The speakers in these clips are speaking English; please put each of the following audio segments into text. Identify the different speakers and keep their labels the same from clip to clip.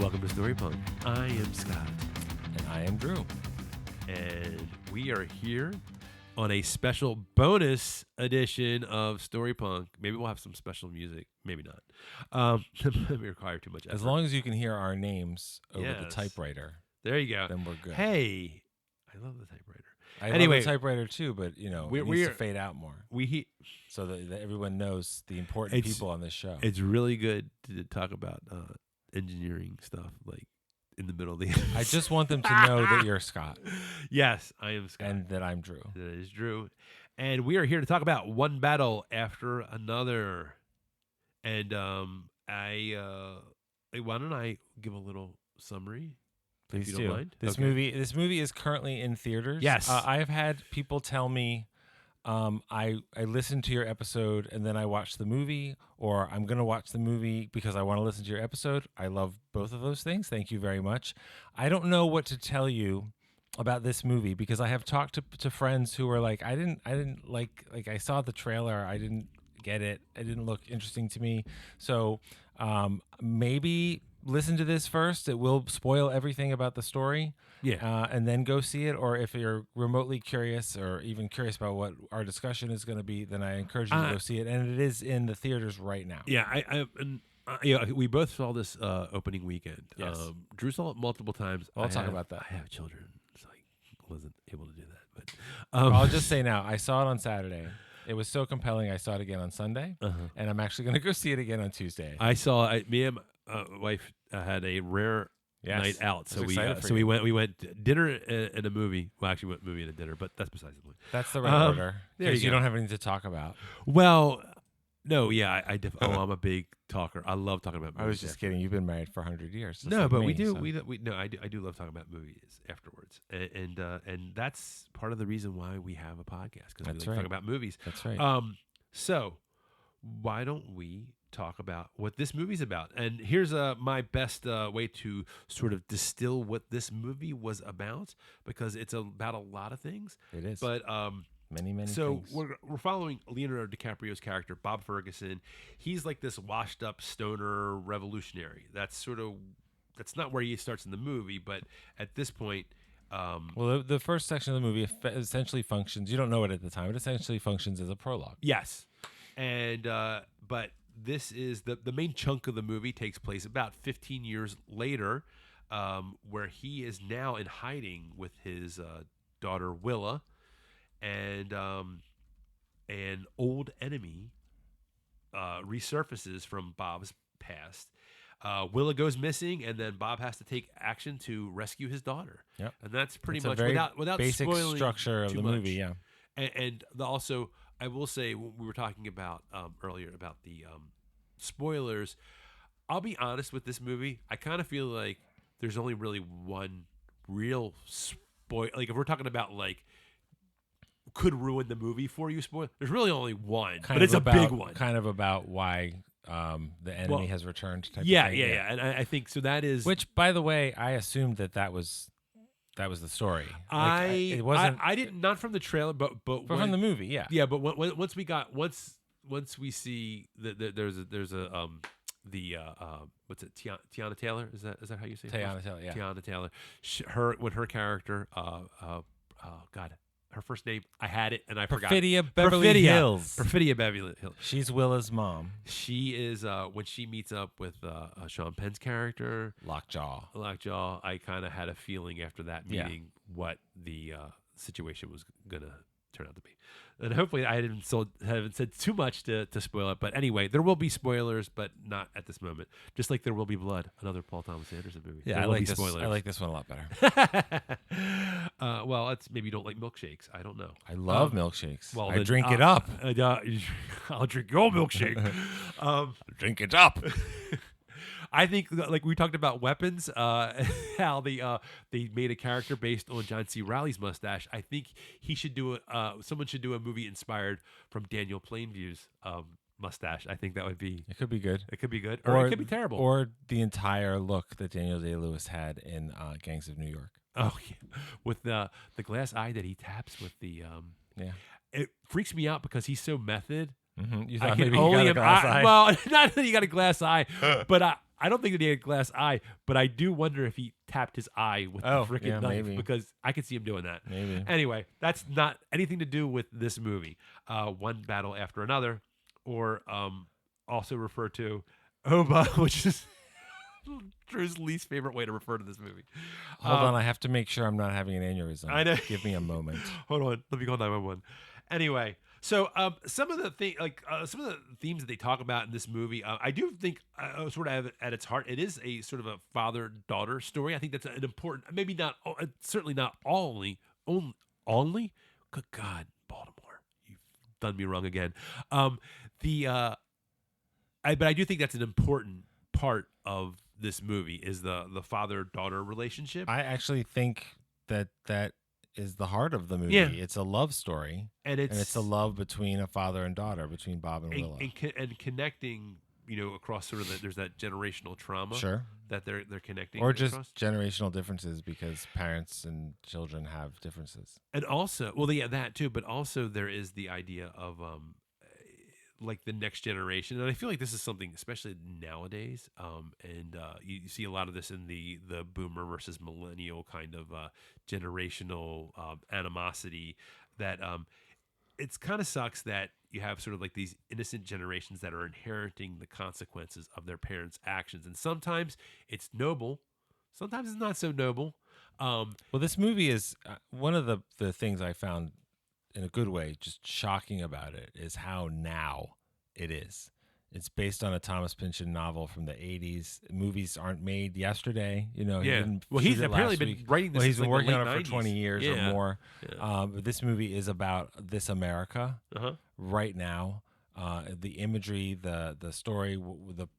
Speaker 1: Welcome to Story Punk. I am Scott.
Speaker 2: And I am Drew.
Speaker 1: And we are here on a special bonus edition of Story Punk. Maybe we'll have some special music. Maybe not. Maybe require too much effort.
Speaker 2: As long as you can hear our names over the
Speaker 1: Yes.
Speaker 2: typewriter,
Speaker 1: There you go.
Speaker 2: then we're good.
Speaker 1: Hey, I love the typewriter.
Speaker 2: I
Speaker 1: Anyway,
Speaker 2: love the typewriter too, but it needs to fade out more so that everyone knows the important people on this show.
Speaker 1: It's really good to talk about engineering stuff, like in the middle of the.
Speaker 2: I just want them to know that you're Scott.
Speaker 1: Yes, I am Scott,
Speaker 2: and that I'm Drew.
Speaker 1: That is Drew, and we are here to talk about one battle after another. And why don't I give a little summary?
Speaker 2: Please
Speaker 1: if you
Speaker 2: do.
Speaker 1: Don't mind?
Speaker 2: This movie is currently in theaters.
Speaker 1: Yes,
Speaker 2: I've had people tell me, I listened to your episode and then I watched the movie, or I'm going to watch the movie because I want to listen to your episode. I love both of those things. Thank you very much. I don't know what to tell you about this movie because I have talked to friends who were like, I didn't like I saw the trailer. I didn't get it. It didn't look interesting to me. So maybe listen to this first. It will spoil everything about the story.
Speaker 1: Yeah.
Speaker 2: And then go see it. Or if you're remotely curious or even curious about what our discussion is going to be, then I encourage you to go see it. And it is in the theaters right now.
Speaker 1: Yeah. We both saw this opening weekend.
Speaker 2: Yes.
Speaker 1: Drew saw it multiple times.
Speaker 2: I'll talk about that.
Speaker 1: I have children, so I wasn't able to do that. But
Speaker 2: I'll just say now, I saw it on Saturday. It was so compelling. I saw it again on Sunday, and I'm actually going to go see it again on Tuesday.
Speaker 1: Me and my wife had a rare night out, so we went dinner and a movie. Well, actually, went movie and a dinner, but that's besides the point.
Speaker 2: That's the right order.
Speaker 1: There
Speaker 2: you don't have anything to talk about.
Speaker 1: Well, no, yeah, I'm a big talker. I love talking about movies.
Speaker 2: I was just kidding. You've been married for 100 years.
Speaker 1: No, but
Speaker 2: me,
Speaker 1: we do.
Speaker 2: So.
Speaker 1: I do love talking about movies afterwards, and that's part of the reason why we have a podcast, because we like to talk about movies.
Speaker 2: That's right.
Speaker 1: So why don't we talk about what this movie's about? And here's my best way to sort of distill what this movie was about, because it's about a lot of things.
Speaker 2: It is.
Speaker 1: But
Speaker 2: many
Speaker 1: so
Speaker 2: things.
Speaker 1: we're following Leonardo DiCaprio's character, Bob Ferguson. He's like this washed up stoner revolutionary. That's not where he starts in the movie, but at this point,
Speaker 2: well, the first section of the movie essentially functions. You don't know it at the time. It essentially functions as a prologue.
Speaker 1: Yes, and but this is the main chunk of the movie takes place about 15 years later, where he is now in hiding with his daughter Willa. And an old enemy resurfaces from Bob's past. Willa goes missing, and then Bob has to take action to rescue his daughter.
Speaker 2: Yep.
Speaker 1: And that's pretty
Speaker 2: it's
Speaker 1: much
Speaker 2: a very
Speaker 1: without
Speaker 2: basic
Speaker 1: spoiling
Speaker 2: structure of
Speaker 1: too
Speaker 2: the
Speaker 1: much.
Speaker 2: movie. Yeah.
Speaker 1: And also, I will say, we were talking about earlier about the spoilers. I'll be honest with this movie. I kind of feel like there's only really one real spoil. Like if we're talking about like could ruin the movie for you, spoil. There's really only one, but it's a big one.
Speaker 2: Kind of about why the enemy has returned.
Speaker 1: Yeah. And I think so. That is,
Speaker 2: which, by the way, I assumed that was the story.
Speaker 1: It
Speaker 2: wasn't.
Speaker 1: I didn't, not from the trailer, but
Speaker 2: from the movie. Yeah.
Speaker 1: Yeah, but once we see that there's a what's it? Teyana Taylor, is that how you say it?
Speaker 2: Teyana Taylor. Yeah.
Speaker 1: Teyana Taylor. Her character. God. Her first name, I had it and I forgot.
Speaker 2: Perfidia Beverly Hills.
Speaker 1: Perfidia Beverly Hills.
Speaker 2: She's Willa's mom.
Speaker 1: She is when she meets up with Sean Penn's character,
Speaker 2: Lockjaw.
Speaker 1: I kind of had a feeling after that meeting what the situation was gonna turn out to be, and hopefully I haven't said too much to spoil it. But anyway, there will be spoilers, but not at this moment. Just like there will be Blood, another Paul Thomas Anderson movie.
Speaker 2: Yeah, I like this. I like this one a lot better.
Speaker 1: Well, it's maybe you don't like milkshakes. I don't know.
Speaker 2: I love milkshakes.
Speaker 1: Well,
Speaker 2: I drink it up.
Speaker 1: I'll drink your milkshake.
Speaker 2: Drink it up.
Speaker 1: I think, like we talked about weapons, how they made a character based on John C. Reilly's mustache. I think someone should do a movie inspired from Daniel Plainview's mustache. I think that would be.
Speaker 2: It could be good.
Speaker 1: It could be good, or it could be terrible,
Speaker 2: or the entire look that Daniel Day-Lewis had in Gangs of New York.
Speaker 1: Oh, yeah. With the glass eye that he taps with the
Speaker 2: yeah.
Speaker 1: It freaks me out because he's so method.
Speaker 2: You
Speaker 1: I
Speaker 2: thought
Speaker 1: can
Speaker 2: maybe
Speaker 1: only
Speaker 2: he got a glass eye?
Speaker 1: Well, not that he got a glass eye, but I don't think that he had a glass eye. But I do wonder if he tapped his eye with the freaking
Speaker 2: yeah,
Speaker 1: knife
Speaker 2: maybe.
Speaker 1: because I could see him doing that.
Speaker 2: Maybe.
Speaker 1: Anyway, that's not anything to do with this movie. One battle after another, or also referred to Oba, which is Drew's least favorite way to refer to this movie.
Speaker 2: Hold on, I have to make sure I'm not having an aneurysm.
Speaker 1: I know.
Speaker 2: Give me a moment.
Speaker 1: Hold on, let me call 911. Anyway, so some of the some of the themes that they talk about in this movie, I do think sort of at its heart, it is a sort of a father-daughter story. I think that's an important, maybe not, certainly not only. Good God, Baltimore, you've done me wrong again. But I do think that's an important part of this movie is the father-daughter relationship.
Speaker 2: I actually think that is the heart of the movie.
Speaker 1: Yeah.
Speaker 2: It's a love story,
Speaker 1: and
Speaker 2: it's a love between a father and daughter, between Bob and Willow.
Speaker 1: And connecting, across sort of there's that generational trauma
Speaker 2: Sure.
Speaker 1: that they're connecting,
Speaker 2: Or just
Speaker 1: across.
Speaker 2: generational differences because parents and children have differences.
Speaker 1: And also, well, yeah, that too, but also there is the idea of like the next generation, and I feel like this is something, especially nowadays, and you see a lot of this in the boomer versus millennial kind of generational animosity. That it's kind of sucks that you have sort of like these innocent generations that are inheriting the consequences of their parents' actions, and sometimes it's noble, sometimes it's not so noble.
Speaker 2: Well, this movie is one of the things I found in a good way just shocking about it is how now it is. It's based on a Thomas Pynchon novel from the 80s. Movies aren't made yesterday. He didn't
Speaker 1: Well,
Speaker 2: shoot
Speaker 1: he's
Speaker 2: it
Speaker 1: apparently
Speaker 2: last
Speaker 1: been
Speaker 2: week.
Speaker 1: writing this.
Speaker 2: Well, he's
Speaker 1: since
Speaker 2: been
Speaker 1: like
Speaker 2: working
Speaker 1: the
Speaker 2: on
Speaker 1: late
Speaker 2: it for 20
Speaker 1: 90s.
Speaker 2: years or more.
Speaker 1: Yeah.
Speaker 2: But this movie is about this America right now. The imagery, the story,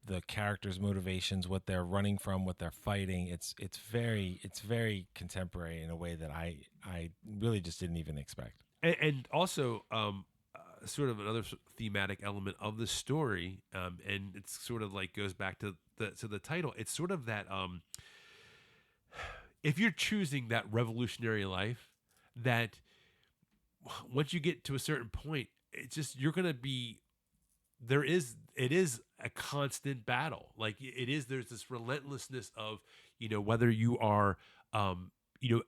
Speaker 2: the characters' motivations, what they're running from, what they're fighting. It's very contemporary in a way that I really just didn't even expect.
Speaker 1: And also sort of another thematic element of the story, and it's sort of like goes back to the title. It's sort of that if you're choosing that revolutionary life, that once you get to a certain point, it's just you're gonna be it is a constant battle. Like there's this relentlessness of whether you are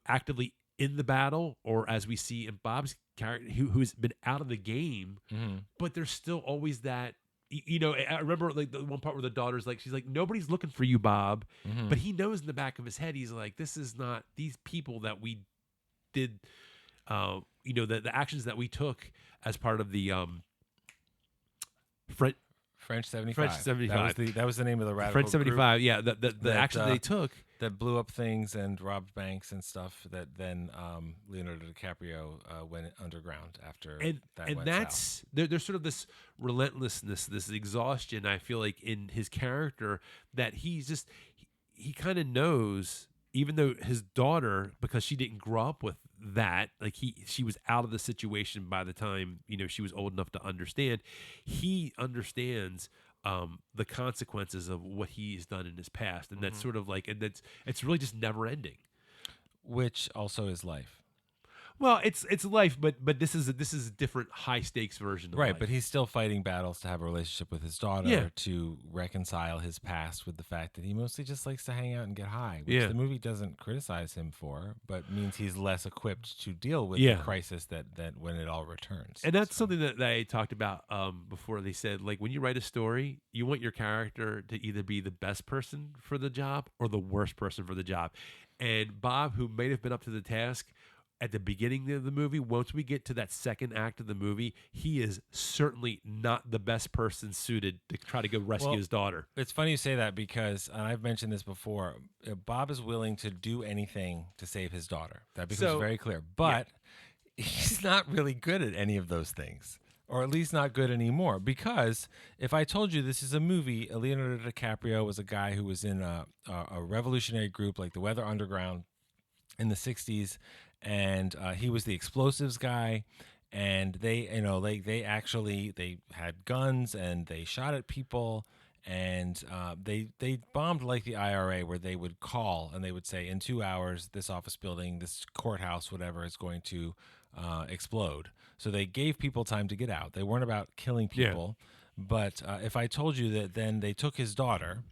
Speaker 1: actively in the battle, or as we see in Bob's character who's been out of the game, but there's still always that. I remember like the one part where the daughter's like, she's like, nobody's looking for you, Bob, but he knows in the back of his head, he's like, this is not these people that we did, the actions that we took as part of the
Speaker 2: French 75.
Speaker 1: French 75.
Speaker 2: That was the name of the radical
Speaker 1: French 75.
Speaker 2: group
Speaker 1: Yeah, the action they took
Speaker 2: that blew up things and robbed banks and stuff. That then Leonardo DiCaprio went underground after that.
Speaker 1: And that's there's sort of this relentlessness, this exhaustion. I feel like in his character that he kind of knows. Even though his daughter, because she didn't grow up with that, like she was out of the situation by the time she was old enough to understand. He understands the consequences of what he's done in his past, and that's sort of like, and it's really just never ending.
Speaker 2: Which also is life.
Speaker 1: Well, it's life, but this is a different high stakes version of
Speaker 2: right,
Speaker 1: life.
Speaker 2: But he's still fighting battles to have a relationship with his daughter, to reconcile his past with the fact that he mostly just likes to hang out and get high, which the movie doesn't criticize him for, but means he's less equipped to deal with the crisis that when it all returns.
Speaker 1: And that's something that I talked about before. They said, like, when you write a story, you want your character to either be the best person for the job or the worst person for the job. And Bob, who may have been up to the task at the beginning of the movie, once we get to that second act of the movie, he is certainly not the best person suited to try to go rescue his daughter.
Speaker 2: It's funny you say that because, and I've mentioned this before, Bob is willing to do anything to save his daughter. That becomes very clear. But he's not really good at any of those things, or at least not good anymore. Because if I told you this is a movie, Leonardo DiCaprio was a guy who was in a revolutionary group like the Weather Underground in the 60s, and he was the explosives guy, and they had guns and they shot at people, and they bombed like the IRA, where they would call and they would say, in 2 hours this office building, this courthouse, whatever, is going to explode. So they gave people time to get out. They weren't about killing
Speaker 1: Yeah.
Speaker 2: people. But if I told you that then they took his daughter,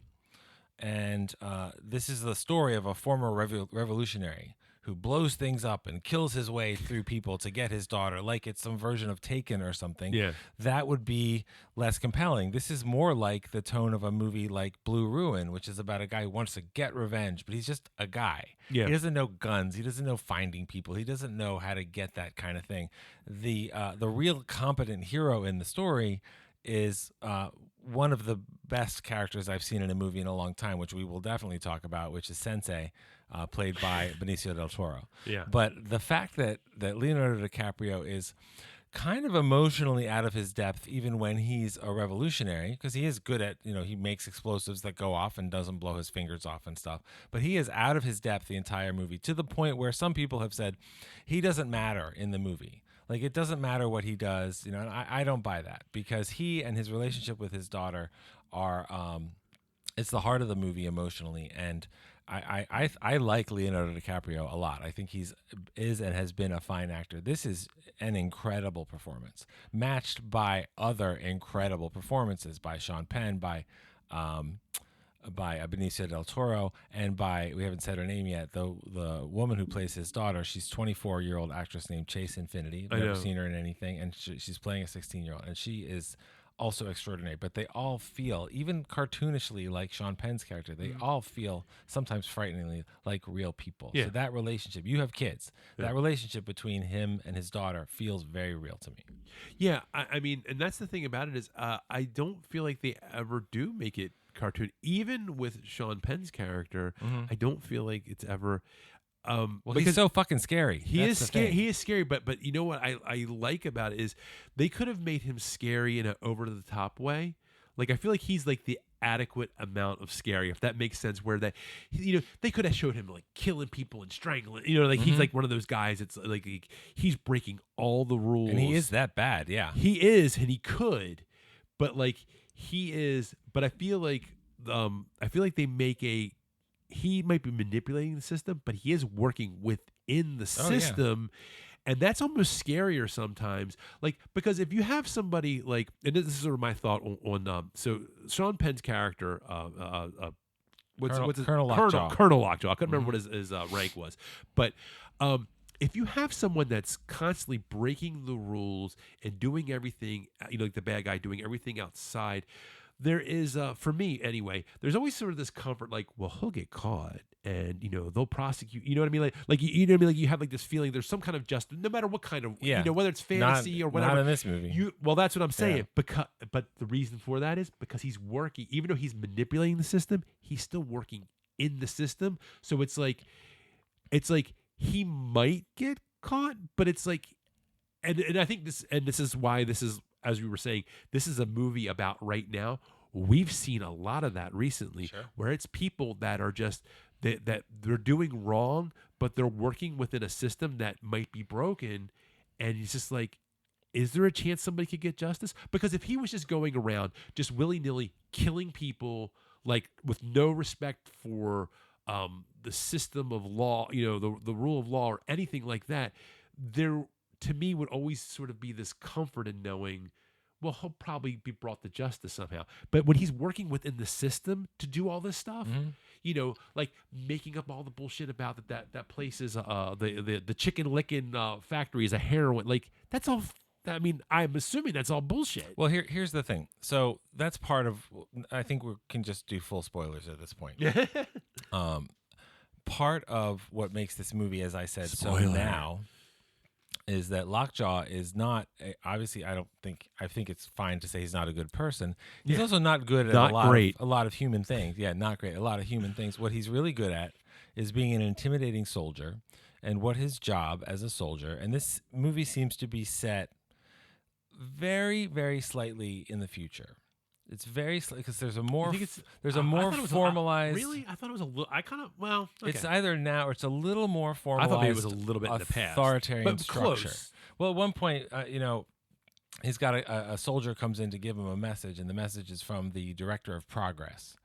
Speaker 2: and this is the story of a former revolutionary who blows things up and kills his way through people to get his daughter, like it's some version of Taken or something,
Speaker 1: Yeah.
Speaker 2: that would be less compelling. This is more like the tone of a movie like Blue Ruin, which is about a guy who wants to get revenge, but he's just a guy.
Speaker 1: Yeah.
Speaker 2: He doesn't know guns. He doesn't know finding people. He doesn't know how to get that kind of thing. The real competent hero in the story is one of the best characters I've seen in a movie in a long time, which we will definitely talk about, which is Sensei, played by Benicio Del Toro.
Speaker 1: Yeah.
Speaker 2: But the fact that Leonardo DiCaprio is kind of emotionally out of his depth, even when he's a revolutionary, because he is good at, he makes explosives that go off and doesn't blow his fingers off and stuff. But he is out of his depth the entire movie, to the point where some people have said he doesn't matter in the movie. Like, it doesn't matter what he does, and I don't buy that, because he and his relationship with his daughter are, it's the heart of the movie emotionally. And I like Leonardo DiCaprio a lot. I think is and has been a fine actor. This is an incredible performance, matched by other incredible performances by Sean Penn, by Benicio Del Toro, and by, we haven't said her name yet, the woman who plays his daughter. She's 24-year-old actress named Chase Infiniti. I've never seen her in anything, and she's playing a 16-year-old, and she is also extraordinary. But they all feel, even cartoonishly like Sean Penn's character, they all feel sometimes frighteningly like real people.
Speaker 1: Yeah.
Speaker 2: So that relationship, you have kids, that relationship between him and his daughter feels very real to me.
Speaker 1: Yeah, I mean, and that's the thing about it is I don't feel like they ever do make it cartoon. Even with Sean Penn's character, I don't feel like it's ever...
Speaker 2: well, he's so fucking scary.
Speaker 1: He is scary. He is scary, but you know what I like about it is they could have made him scary in an over the top way. Like, I feel like he's like the adequate amount of scary, if that makes sense. Where that, they could have showed him like killing people and strangling. Like he's like one of those guys. It's like he's breaking all the rules,
Speaker 2: and he is that bad. Yeah,
Speaker 1: he is, and he could, but like he is. But I feel like they make he might be manipulating the system, but he is working within the system. And that's almost scarier sometimes. Like, because if you have somebody like, and this is sort of my thought on so Sean Penn's character,
Speaker 2: Colonel Lockjaw.
Speaker 1: Colonel Lockjaw. I couldn't remember what his rank was. But if you have someone that's constantly breaking the rules and doing everything, like the bad guy doing everything outside, there is, for me anyway, there's always sort of this comfort, like, well, he'll get caught and, they'll prosecute. You know what I mean? Like you know what I mean? Like, you have like this feeling there's some kind of justice, no matter what kind of, whether it's fantasy or whatever.
Speaker 2: Not in this movie.
Speaker 1: Well, that's what I'm saying. But the reason for that is because he's working, even though he's manipulating the system, he's still working in the system. So it's like he might get caught, but it's like, and I think this is why this is, as we were saying, this is a movie about right now. We've seen a lot of that recently, where it's people that are just that they're doing wrong, but they're working within a system that might be broken, and it's just like, is there a chance somebody could get justice? Because if he was just going around just willy-nilly killing people, like with no respect for the system of law, the rule of law or anything like that, there, to me, would always sort of be this comfort in knowing, well, he'll probably be brought to justice somehow. But when he's working within the system to do all this stuff, like making up all the bullshit about that place is the chicken licking factory is a heroin, like that's all. I mean, I'm assuming that's all bullshit.
Speaker 2: Well, here's the thing. So that's part of. I think we can just do full spoilers at this point. Part of what makes this movie, as I said, so now, is that Lockjaw is not, obviously, I think it's fine to say he's not a good person. He's also not good at a lot of human things. Yeah, not great. A lot of human things. What he's really good at is being an intimidating soldier, and what his job as a soldier. And this movie seems to be set very, very slightly in the future. It's very because there's a more formalized.
Speaker 1: Really, I thought it was a little. I kind of okay.
Speaker 2: It's either now or it's a little more formalized.
Speaker 1: I thought maybe it was a little bit in the past,
Speaker 2: authoritarian structure.
Speaker 1: Close.
Speaker 2: Well, at one point, he's got a soldier comes in to give him a message, and the message is from the director of progress.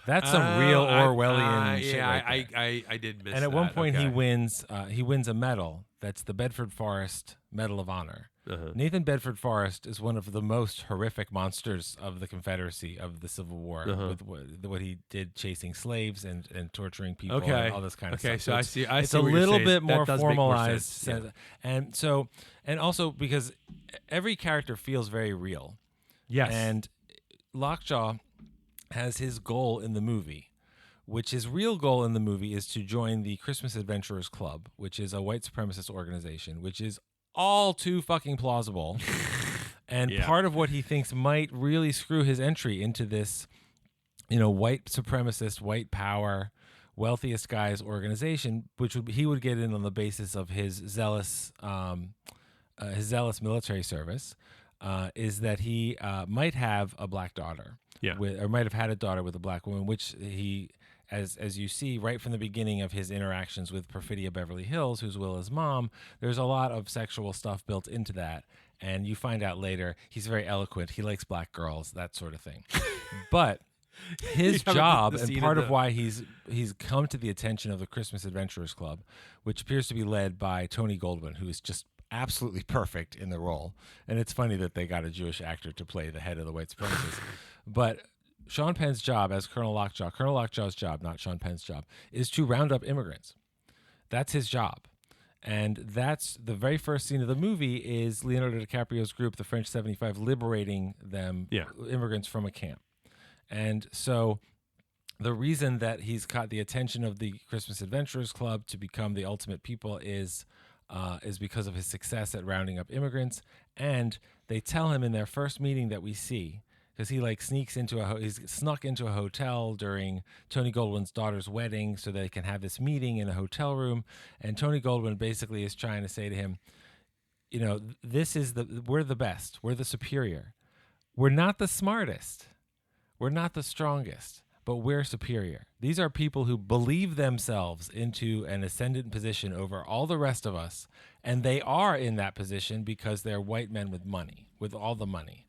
Speaker 2: That's some real Orwellian shit.
Speaker 1: Yeah,
Speaker 2: right there.
Speaker 1: I did miss.
Speaker 2: And at one point, he wins a medal that's the Bedford Forrest Medal of Honor.
Speaker 1: Uh-huh.
Speaker 2: Nathan Bedford Forrest is one of the most horrific monsters of the Confederacy of the Civil War with what he did chasing slaves and torturing people and all this kind of stuff.
Speaker 1: Okay, so I see.
Speaker 2: It's
Speaker 1: see
Speaker 2: a
Speaker 1: what you're
Speaker 2: little
Speaker 1: saying.
Speaker 2: bit
Speaker 1: That
Speaker 2: more
Speaker 1: does make more
Speaker 2: formalized.
Speaker 1: sense. Yeah.
Speaker 2: And also because every character feels very real.
Speaker 1: Yes.
Speaker 2: And Lockjaw has his goal in the movie, which his real goal in the movie is to join the Christmas Adventurers Club, which is a white supremacist organization, which is all too fucking plausible. And part of what he thinks might really screw his entry into this, white supremacist, white power, wealthiest guys organization, which he would get in on the basis of his zealous military service, is that he might have a black daughter, or might have had a daughter with a black woman, which he, as you see right from the beginning of his interactions with Perfidia Beverly Hills, who's Willa's mom, there's a lot of sexual stuff built into that. And you find out later he's very eloquent. He likes black girls, that sort of thing. But his job, and part of why he's come to the attention of the Christmas Adventurers Club, which appears to be led by Tony Goldwyn, who is just absolutely perfect in the role. And it's funny that they got a Jewish actor to play the head of the white supremacists. But Sean Penn's job as Colonel Lockjaw's job, not Sean Penn's job, is to round up immigrants. That's his job. And that's the very first scene of the movie is Leonardo DiCaprio's group, the French 75, liberating them, immigrants from a camp. And so the reason that he's caught the attention of the Christmas Adventurers Club to become the ultimate people is because of his success at rounding up immigrants. And they tell him in their first meeting that we see, because he he's snuck into a hotel during Tony Goldwyn's daughter's wedding so they can have this meeting in a hotel room. And Tony Goldwyn basically is trying to say to him, we're the best. We're the superior. We're not the smartest. We're not the strongest, but we're superior. These are people who believe themselves into an ascendant position over all the rest of us. And they are in that position because they're white men with money, with all the money.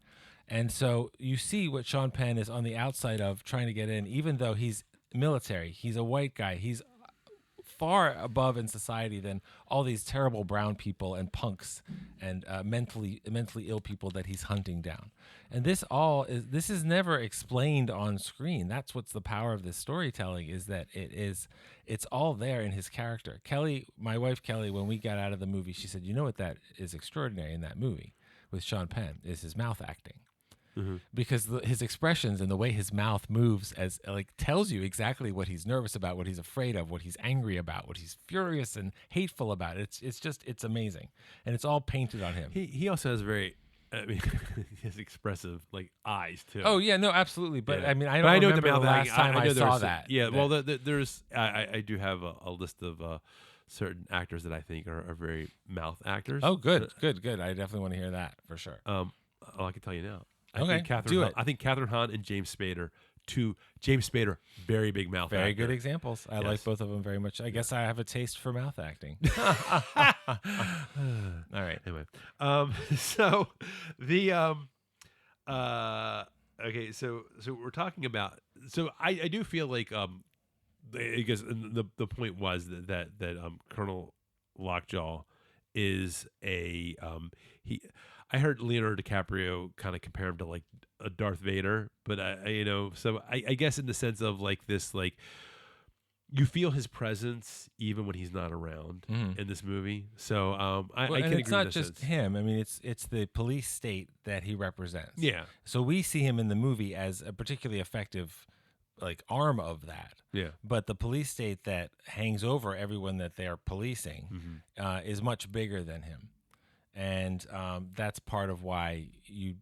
Speaker 2: And so you see what Sean Penn is on the outside of trying to get in, even though he's military, he's a white guy, he's far above in society than all these terrible brown people and punks and mentally ill people that he's hunting down. And this is never explained on screen. That's what's the power of this storytelling, is that it's all there in his character. Kelly, my wife Kelly, when we got out of the movie, she said, what that is extraordinary in that movie with Sean Penn is his mouth acting. Because his expressions and the way his mouth moves tells you exactly what he's nervous about, what he's afraid of, what he's angry about, what he's furious and hateful about. It's amazing, and it's all painted on him.
Speaker 1: He also has very, he has expressive eyes too.
Speaker 2: Oh yeah, no, absolutely. But I mean, I don't remember the last time I saw that.
Speaker 1: Yeah, well, there's I do have a list of certain actors that I think are very mouth actors.
Speaker 2: Oh, good. I definitely want to hear that for sure.
Speaker 1: I can tell you now.
Speaker 2: I think
Speaker 1: Catherine Hahn and James Spader. James Spader, very big mouth actor.
Speaker 2: Very good examples. I like both of them very much. I guess I have a taste for mouth acting. All right.
Speaker 1: Anyway, so the okay, so we're talking about. So I do feel like I guess the point was that Colonel Lockjaw is a I heard Leonardo DiCaprio kind of compare him to a Darth Vader, but so I guess in the sense of this, you feel his presence even when he's not around in this movie. So I can agree.
Speaker 2: It's not just him. I mean, it's the police state that he represents.
Speaker 1: Yeah.
Speaker 2: So we see him in the movie as a particularly effective arm of that.
Speaker 1: Yeah.
Speaker 2: But the police state that hangs over everyone that they are policing is much bigger than him. And that's part of why you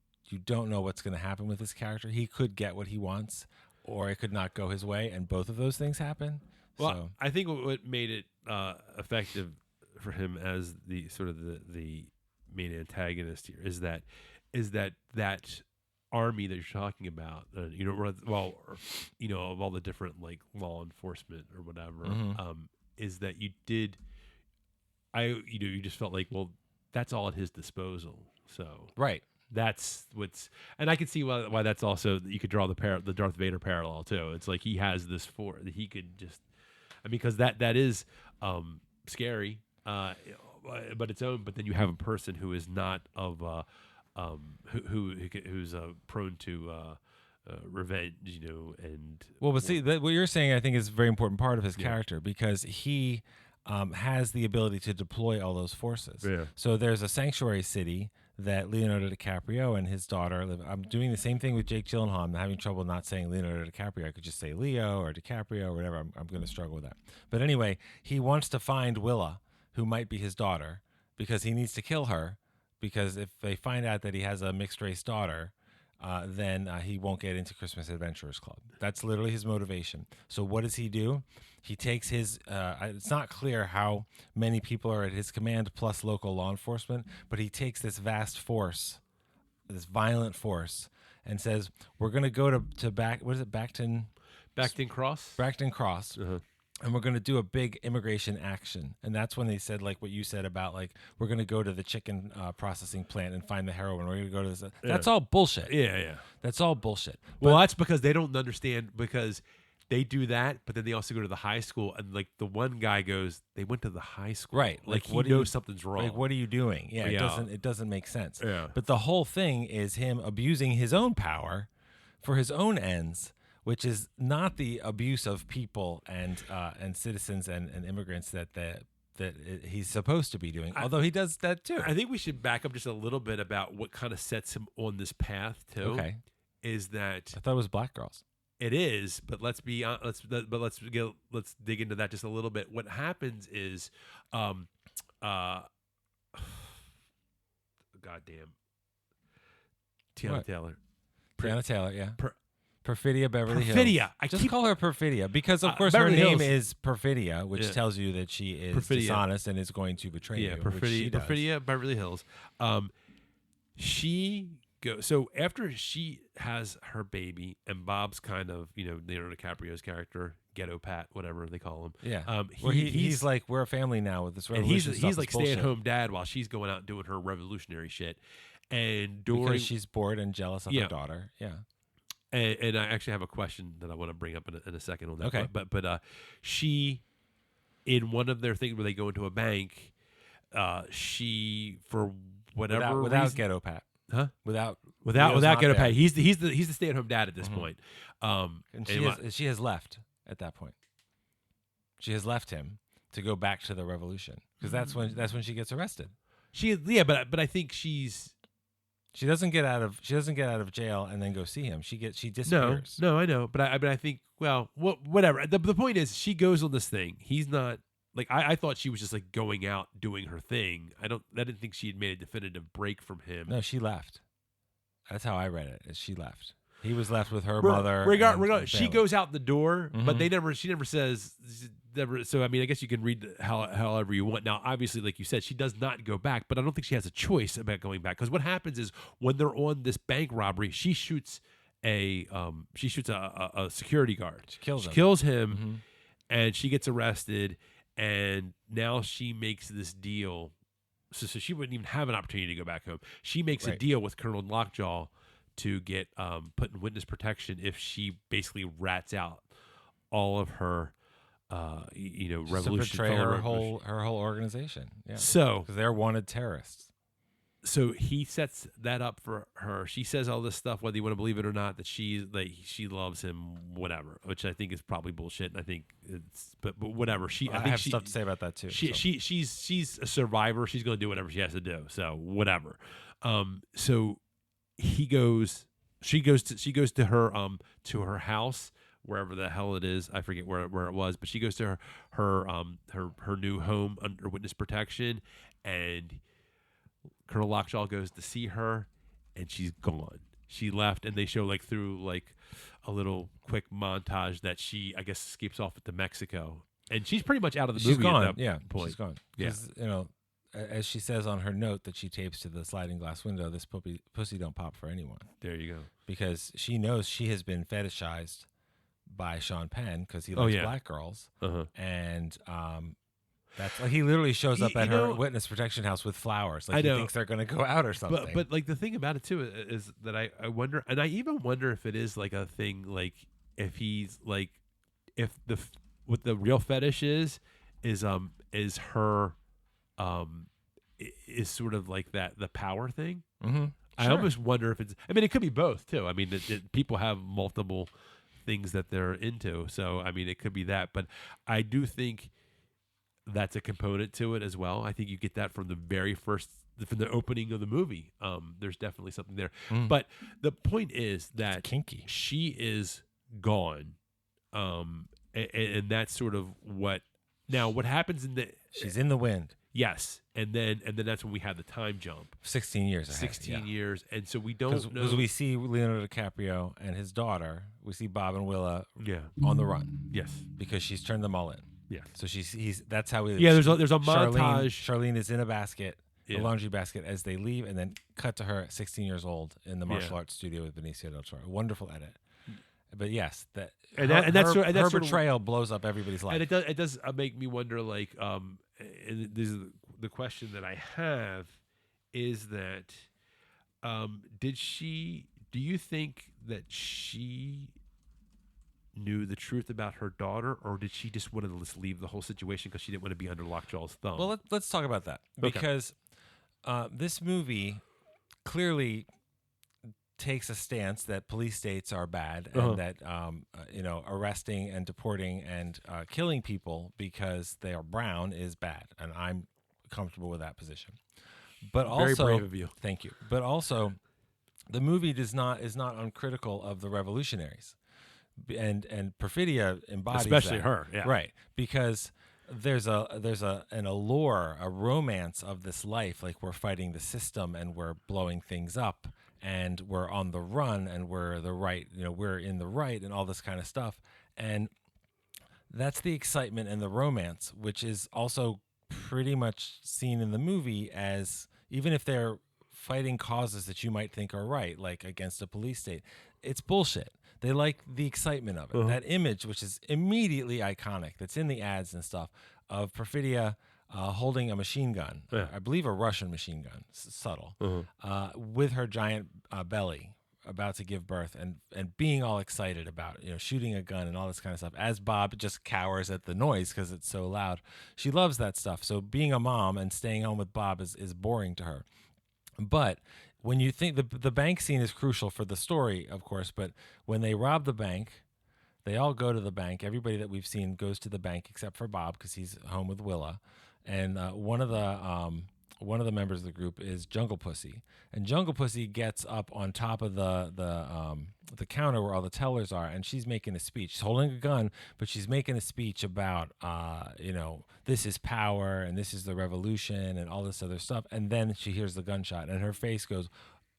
Speaker 2: don't know what's going to happen with this character. He could get what he wants, or it could not go his way, and both of those things happen.
Speaker 1: Well,
Speaker 2: so.
Speaker 1: I think what made it effective for him as the sort of the main antagonist here is that army that you're talking about, of all the different law enforcement or whatever, is that you just felt that's all at his disposal. So
Speaker 2: right.
Speaker 1: That's and I can see why that's also, you could draw the Darth Vader parallel too. It's he has this that he could just, because that is scary. but its own. But then you have a person who is not of who's prone to revenge, and
Speaker 2: Well, but see, what you're saying, I think, is a very important part of his character because he has the ability to deploy all those forces.
Speaker 1: Yeah.
Speaker 2: So there's a sanctuary city that Leonardo DiCaprio and his daughter live. I'm doing the same thing with Jake Gyllenhaal. I'm having trouble not saying Leonardo DiCaprio. I could just say Leo or DiCaprio or whatever. I'm going to struggle with that. But anyway, he wants to find Willa, who might be his daughter, because he needs to kill her. Because if they find out that he has a mixed race daughter, then he won't get into Christmas Adventurers Club. That's literally his motivation. So what does he do? He takes his, it's not clear how many people are at his command plus local law enforcement, but he takes this vast force, this violent force, and says, we're going to go to Bacton
Speaker 1: Cross?
Speaker 2: Bracton Cross. And we're going to do a big immigration action. And that's when they said, like what you said about, like, we're going to go to the chicken processing plant and find the heroin. We're going to go to this. That's all bullshit.
Speaker 1: Yeah.
Speaker 2: That's all bullshit.
Speaker 1: Well, that's because they don't understand, because they do that, but then they also go to the high school, and like the one guy goes, they went to the high school.
Speaker 2: Right.
Speaker 1: Like he knows something's wrong.
Speaker 2: Like, what are you doing? Yeah,
Speaker 1: Yeah.
Speaker 2: It doesn't make sense.
Speaker 1: Yeah.
Speaker 2: But the whole thing is him abusing his own power for his own ends, which is not the abuse of people and citizens and immigrants that he's supposed to be doing. Although he does that too.
Speaker 1: I think we should back up just a little bit about what kind of sets him on this path too.
Speaker 2: Okay.
Speaker 1: Is that
Speaker 2: I thought it was black girls.
Speaker 1: it is, but let's dig into that just a little bit. What happens is, goddamn, Teyana Taylor.
Speaker 2: Teyana Taylor, yeah. Perfidia Beverly Hills.
Speaker 1: Perfidia.
Speaker 2: Just call her Perfidia because, of course,
Speaker 1: Beverly
Speaker 2: her name
Speaker 1: Hills.
Speaker 2: is Perfidia, which tells you that she is dishonest and is going to betray you.
Speaker 1: Perfidia Beverly Hills. She goes. So after she has her baby, and Bob's kind of, Leonardo DiCaprio's character, Ghetto Pat, whatever they call him.
Speaker 2: Yeah. He's like, we're a family now with this revolution.
Speaker 1: And he's like stay-at-home dad while she's going out doing her revolutionary shit. And
Speaker 2: because she's bored and jealous of her daughter. Yeah.
Speaker 1: And I actually have a question that I want to bring up in a second on that.
Speaker 2: Okay.
Speaker 1: But she, in one of their things where they go into a bank, she, for whatever
Speaker 2: without
Speaker 1: reason,
Speaker 2: Ghetto Pat.
Speaker 1: Huh?
Speaker 2: Without
Speaker 1: Ghetto Pat. He's the stay-at-home dad at this point.
Speaker 2: And she has left at that point. She has left him to go back to the revolution because that's when she gets arrested.
Speaker 1: But I think
Speaker 2: she doesn't get out of jail and then go see him. She disappears.
Speaker 1: No, I know, but I think, well, whatever. The point is, she goes on this thing. He's not like I thought she was just like going out doing her thing. I didn't think she had made a definitive break from him.
Speaker 2: No, she left. That's how I read it. Is she left? He was left with her mother.
Speaker 1: Regardless, she goes out the door, but she never says. So I mean, I guess you can read however you want. Now, obviously, like you said, she does not go back, but I don't think she has a choice about going back, because what happens is when they're on this bank robbery, she shoots a security guard. She kills him, and she gets arrested, and now she makes this deal. So she wouldn't even have an opportunity to go back home. She makes a deal with Colonel Lockjaw to get put in witness protection if she basically rats out all of her revolution.
Speaker 2: To betray her whole organization. Yeah.
Speaker 1: So
Speaker 2: because they're wanted terrorists.
Speaker 1: So he sets that up for her. She says all this stuff, whether you want to believe it or not, that she loves him, whatever, which I think is probably bullshit. And I think but whatever.
Speaker 2: I have stuff to say about that too.
Speaker 1: She's a survivor. She's going to do whatever she has to do. So whatever. So she goes to her house, wherever the hell it is. I forget where it was, but she goes to her new home under witness protection, and Colonel Lockjaw goes to see her, and she's gone. She left, and they show like through like a little quick montage that she, I guess, escapes off to Mexico, and she's pretty much out of the movie.
Speaker 2: She's gone.
Speaker 1: At that point.
Speaker 2: She's gone.
Speaker 1: Yeah,
Speaker 2: as she says on her note that she tapes to the sliding glass window, this pussy don't pop for anyone.
Speaker 1: There you go.
Speaker 2: Because she knows she has been fetishized by Sean Penn because he likes black girls, and that's like he literally shows up at her witness protection house with flowers. Like he thinks they're going to go out or something.
Speaker 1: But like the thing about it too is that I wonder, and I even wonder if it is like a thing, like if he's like what the real fetish is her is sort of like the power thing.
Speaker 2: Mm-hmm.
Speaker 1: I almost wonder if it's. I mean, it could be both too. I mean, people have multiple things that they're into, so I mean, it could be that. But I do think that's a component to it as well. I think you get that from from the opening of the movie. There's definitely something there. But the point is that
Speaker 2: it's kinky.
Speaker 1: She is gone, and that's sort of what. Now, what happens
Speaker 2: She's in the wind.
Speaker 1: Yes, and then that's when we have the time jump.
Speaker 2: 16 years ahead.
Speaker 1: 16 years, and so we don't know.
Speaker 2: Because we see Leonardo DiCaprio and his daughter. We see Bob and Willa on the run.
Speaker 1: Yes.
Speaker 2: Because she's turned them all in.
Speaker 1: Yeah.
Speaker 2: So that's how we.
Speaker 1: Yeah, there's a montage.
Speaker 2: Charlene is in a basket, a laundry basket, as they leave, and then cut to her at 16 years old in the martial arts studio with Benicio Del Toro. A wonderful edit. But yes, her betrayal blows up everybody's life.
Speaker 1: And it does make me wonder, like, and this is the question that I have is that, do you think that she knew the truth about her daughter, or did she just want to just leave the whole situation because she didn't want to be under Lockjaw's thumb?
Speaker 2: Well, let's talk about that because this movie clearly takes a stance that police states are bad and that arresting and deporting and killing people because they are brown is bad, and I'm comfortable with that position. But also,
Speaker 1: very brave of you.
Speaker 2: Thank you. But also, the movie is not uncritical of the revolutionaries, and Perfidia embodies
Speaker 1: especially
Speaker 2: that.
Speaker 1: Her, yeah,
Speaker 2: right, because there's an allure, a romance of this life, like we're fighting the system and we're blowing things up. And we're on the run, and we're in the right, and all this kind of stuff. And that's the excitement and the romance, which is also pretty much seen in the movie as, even if they're fighting causes that you might think are right, like against a police state, it's bullshit. They like the excitement of it. That image, which is immediately iconic, that's in the ads and stuff, of Perfidia holding a machine gun, I believe a Russian machine gun, subtle, with her giant belly, about to give birth, and being all excited about shooting a gun and all this kind of stuff, as Bob just cowers at the noise because it's so loud. She loves that stuff. So being a mom and staying home with Bob is boring to her. But when you think the bank scene is crucial for the story, of course, but when they rob the bank, they all go to the bank. Everybody that we've seen goes to the bank except for Bob because he's home with Willa. And one of the members of the group is Jungle Pussy, and Jungle Pussy gets up on top of the counter where all the tellers are, and she's making a speech. She's holding a gun, but she's making a speech about this is power and this is the revolution and all this other stuff. And then she hears the gunshot, and her face goes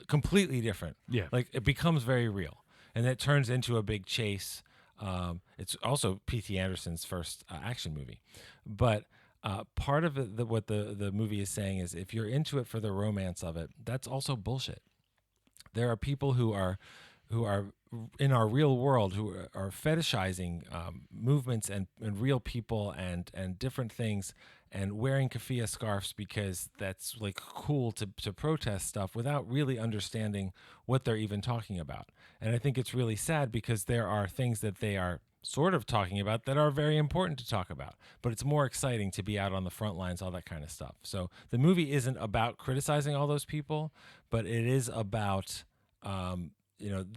Speaker 2: completely different. Yeah, like it becomes very real, and it turns into a big chase. It's also P.T. Anderson's first action movie, but. Part of it, what the movie is saying is, if you're into it for the romance of it, that's also bullshit. There are people who are in our real world who are fetishizing movements and real people and different things, and wearing keffiyeh scarves because that's like cool to protest stuff without really understanding what they're even talking about. And I think it's really sad because there are things that they are sort of talking about that are very important to talk about, but it's more exciting to be out on the front lines, all that kind of stuff. So the movie isn't about criticizing all those people, but it is about,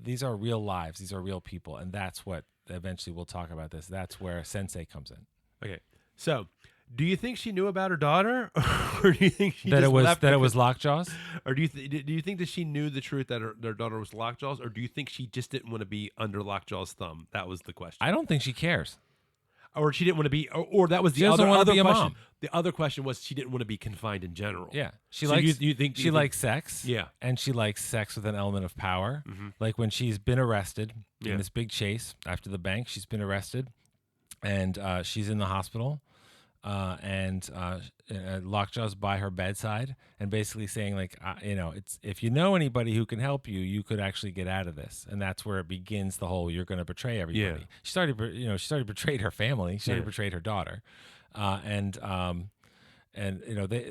Speaker 2: these are real lives, these are real people, and that's what eventually we'll talk about this. That's where Sensei comes in.
Speaker 1: Okay, so do you think she knew about her daughter, or do you think she
Speaker 2: it was Lockjaws,
Speaker 1: or do you think that she knew the truth that her daughter was Lockjaws, or do you think she just didn't want to be under Lockjaw's thumb? That was the question.
Speaker 2: I don't think she cares,
Speaker 1: or she didn't want to be, or that was the other question. Mom. The other question was she didn't want to be confined in general.
Speaker 2: Yeah, she likes sex. Yeah, and she likes sex with an element of power. Mm-hmm. Like when she's been arrested in this big chase after the bank, she's been arrested, and she's in the hospital. And Lockjaw's by her bedside and basically saying, like, it's, if you know anybody who can help you, you could actually get out of this. And that's where it begins the whole, you're going to betray everybody. Yeah. She already betrayed her family. She already betrayed her daughter.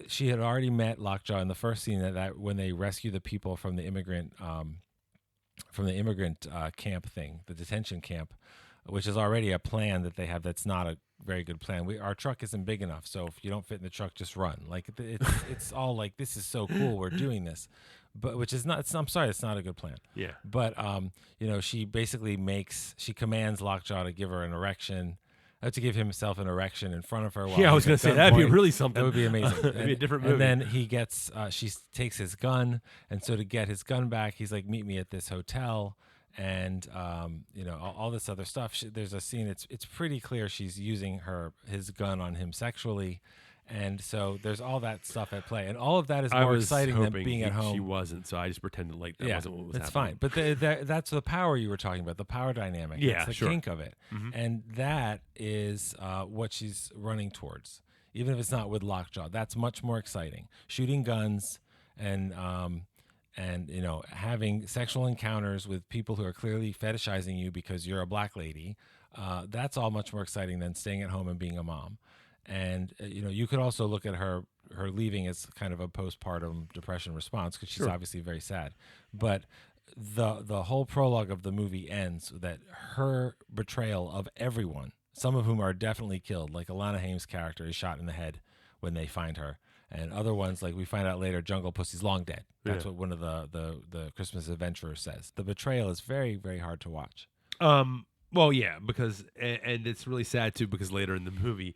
Speaker 2: She had already met Lockjaw in the first scene that when they rescue the people from the immigrant camp thing, the detention camp, which is already a plan that they have that's not a very good plan. Our truck isn't big enough, so if you don't fit in the truck, just run. Like it's all like, this is so cool. We're doing this, but which is not. I'm sorry, it's not a good plan.
Speaker 1: Yeah.
Speaker 2: But she basically she commands Lockjaw to give her an erection. To give himself an erection in front of her.
Speaker 1: Yeah, I was going to say that'd be really something.
Speaker 2: That would be amazing.
Speaker 1: That'd be a different movie.
Speaker 2: And then he gets, she takes his gun, and so to get his gun back, he's like, "Meet me at this hotel," and all this other stuff. There's a scene. It's pretty clear she's using his gun on him sexually. And so there's all that stuff at play, and all of that is more exciting than being at home.
Speaker 1: She wasn't, so I just pretended like that wasn't what was happening.
Speaker 2: It's fine, but that's the power you were talking about, the power dynamic.
Speaker 1: Yeah,
Speaker 2: that's the kink of it, and that is what she's running towards. Even if it's not with Lockjaw, that's much more exciting. Shooting guns and having sexual encounters with people who are clearly fetishizing you because you're a black lady. That's all much more exciting than staying at home and being a mom. And you could also look at her leaving as kind of a postpartum depression response, because she's obviously very sad. But the whole prologue of the movie ends that her betrayal of everyone, some of whom are definitely killed, like Alana Haim's character is shot in the head when they find her, and other ones, like we find out later, Jungle Pussy's long dead. That's what one of the Christmas adventurers says. The betrayal is very, very hard to watch.
Speaker 1: Well, yeah, because and it's really sad too, because later in the movie,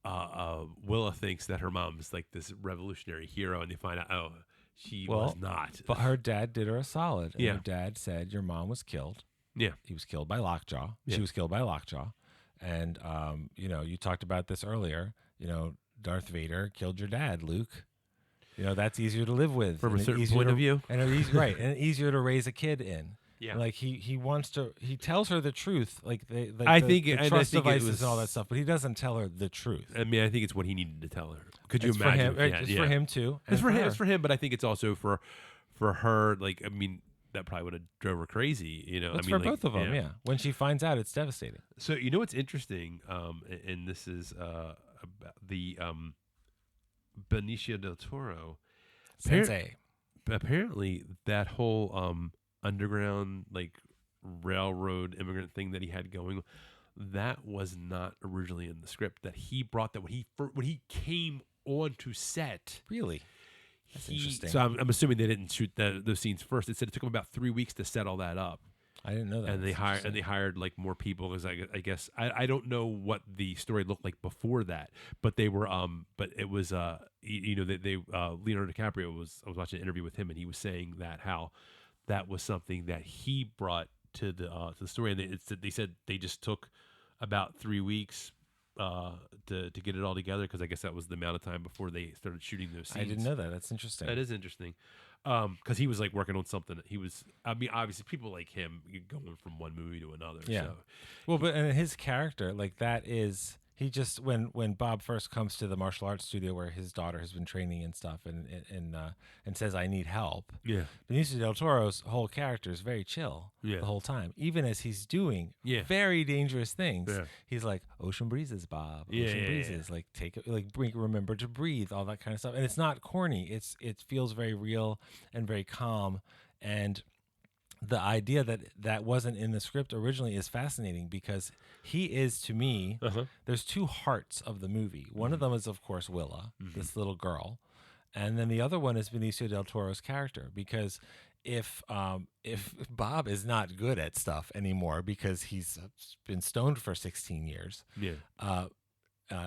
Speaker 1: Willa thinks that her mom's like this revolutionary hero, and they find out, she was not.
Speaker 2: But her dad did her a solid. And
Speaker 1: Yeah.
Speaker 2: her dad said, "Your mom was killed."
Speaker 1: Yeah.
Speaker 2: He was killed by Lockjaw.
Speaker 1: Yeah.
Speaker 2: She was killed by Lockjaw. And you talked about this earlier. Darth Vader killed your dad, Luke. That's easier to live with
Speaker 1: From a
Speaker 2: and
Speaker 1: certain
Speaker 2: easier
Speaker 1: point of view.
Speaker 2: and and easier to raise a kid in.
Speaker 1: Yeah.
Speaker 2: Like he tells her the truth, like
Speaker 1: I
Speaker 2: the
Speaker 1: think
Speaker 2: trust
Speaker 1: it
Speaker 2: devices
Speaker 1: was-
Speaker 2: and all that stuff, but he doesn't tell her the truth.
Speaker 1: I mean, I think it's what he needed to tell her. Could you
Speaker 2: It's
Speaker 1: imagine?
Speaker 2: For him, it's for him too.
Speaker 1: It's for him.
Speaker 2: her.
Speaker 1: It's for him, but I think it's also for her. Like, I mean, that probably would have drove her crazy.
Speaker 2: It's for both of them. Yeah. When she finds out, it's devastating.
Speaker 1: So what's interesting, and this is about the Benicio Del Toro
Speaker 2: Sensei.
Speaker 1: Apparently, that whole underground like railroad immigrant thing that he had going, that was not originally in the script. That he brought that when he came onto set.
Speaker 2: Really? That's interesting.
Speaker 1: So I'm assuming they didn't shoot those scenes first. It said it took them about 3 weeks to set all that up.
Speaker 2: I didn't know that.
Speaker 1: And they hired like more people, because I guess I don't know what the story looked like before that, but they were but it was they Leonardo DiCaprio I was watching an interview with him, and he was saying that how that was something that he brought to the story, and they said they just took about 3 weeks to get it all together, because I guess that was the amount of time before they started shooting those scenes.
Speaker 2: I didn't know that. That's interesting.
Speaker 1: That is interesting. Because he was like working on something. Obviously people like him going from one movie to another.
Speaker 2: Yeah.
Speaker 1: So.
Speaker 2: Well, but and his character, like that is, he just, when Bob first comes to the martial arts studio where his daughter has been training and stuff, and says, "I need help."
Speaker 1: Yeah.
Speaker 2: Benicio Del Toro's whole character is very chill the whole time, even as he's doing very dangerous things.
Speaker 1: Yeah.
Speaker 2: He's like, "Ocean breezes, Bob. Ocean breezes. Like remember to breathe, all that kind of stuff." And it's not corny. It feels very real and very calm. And the idea that wasn't in the script originally is fascinating, because he is, to me, there's two hearts of the movie. One of them is, of course, Willa, this little girl. And then the other one is Benicio Del Toro's character, because if Bob is not good at stuff anymore because he's been stoned for 16 years,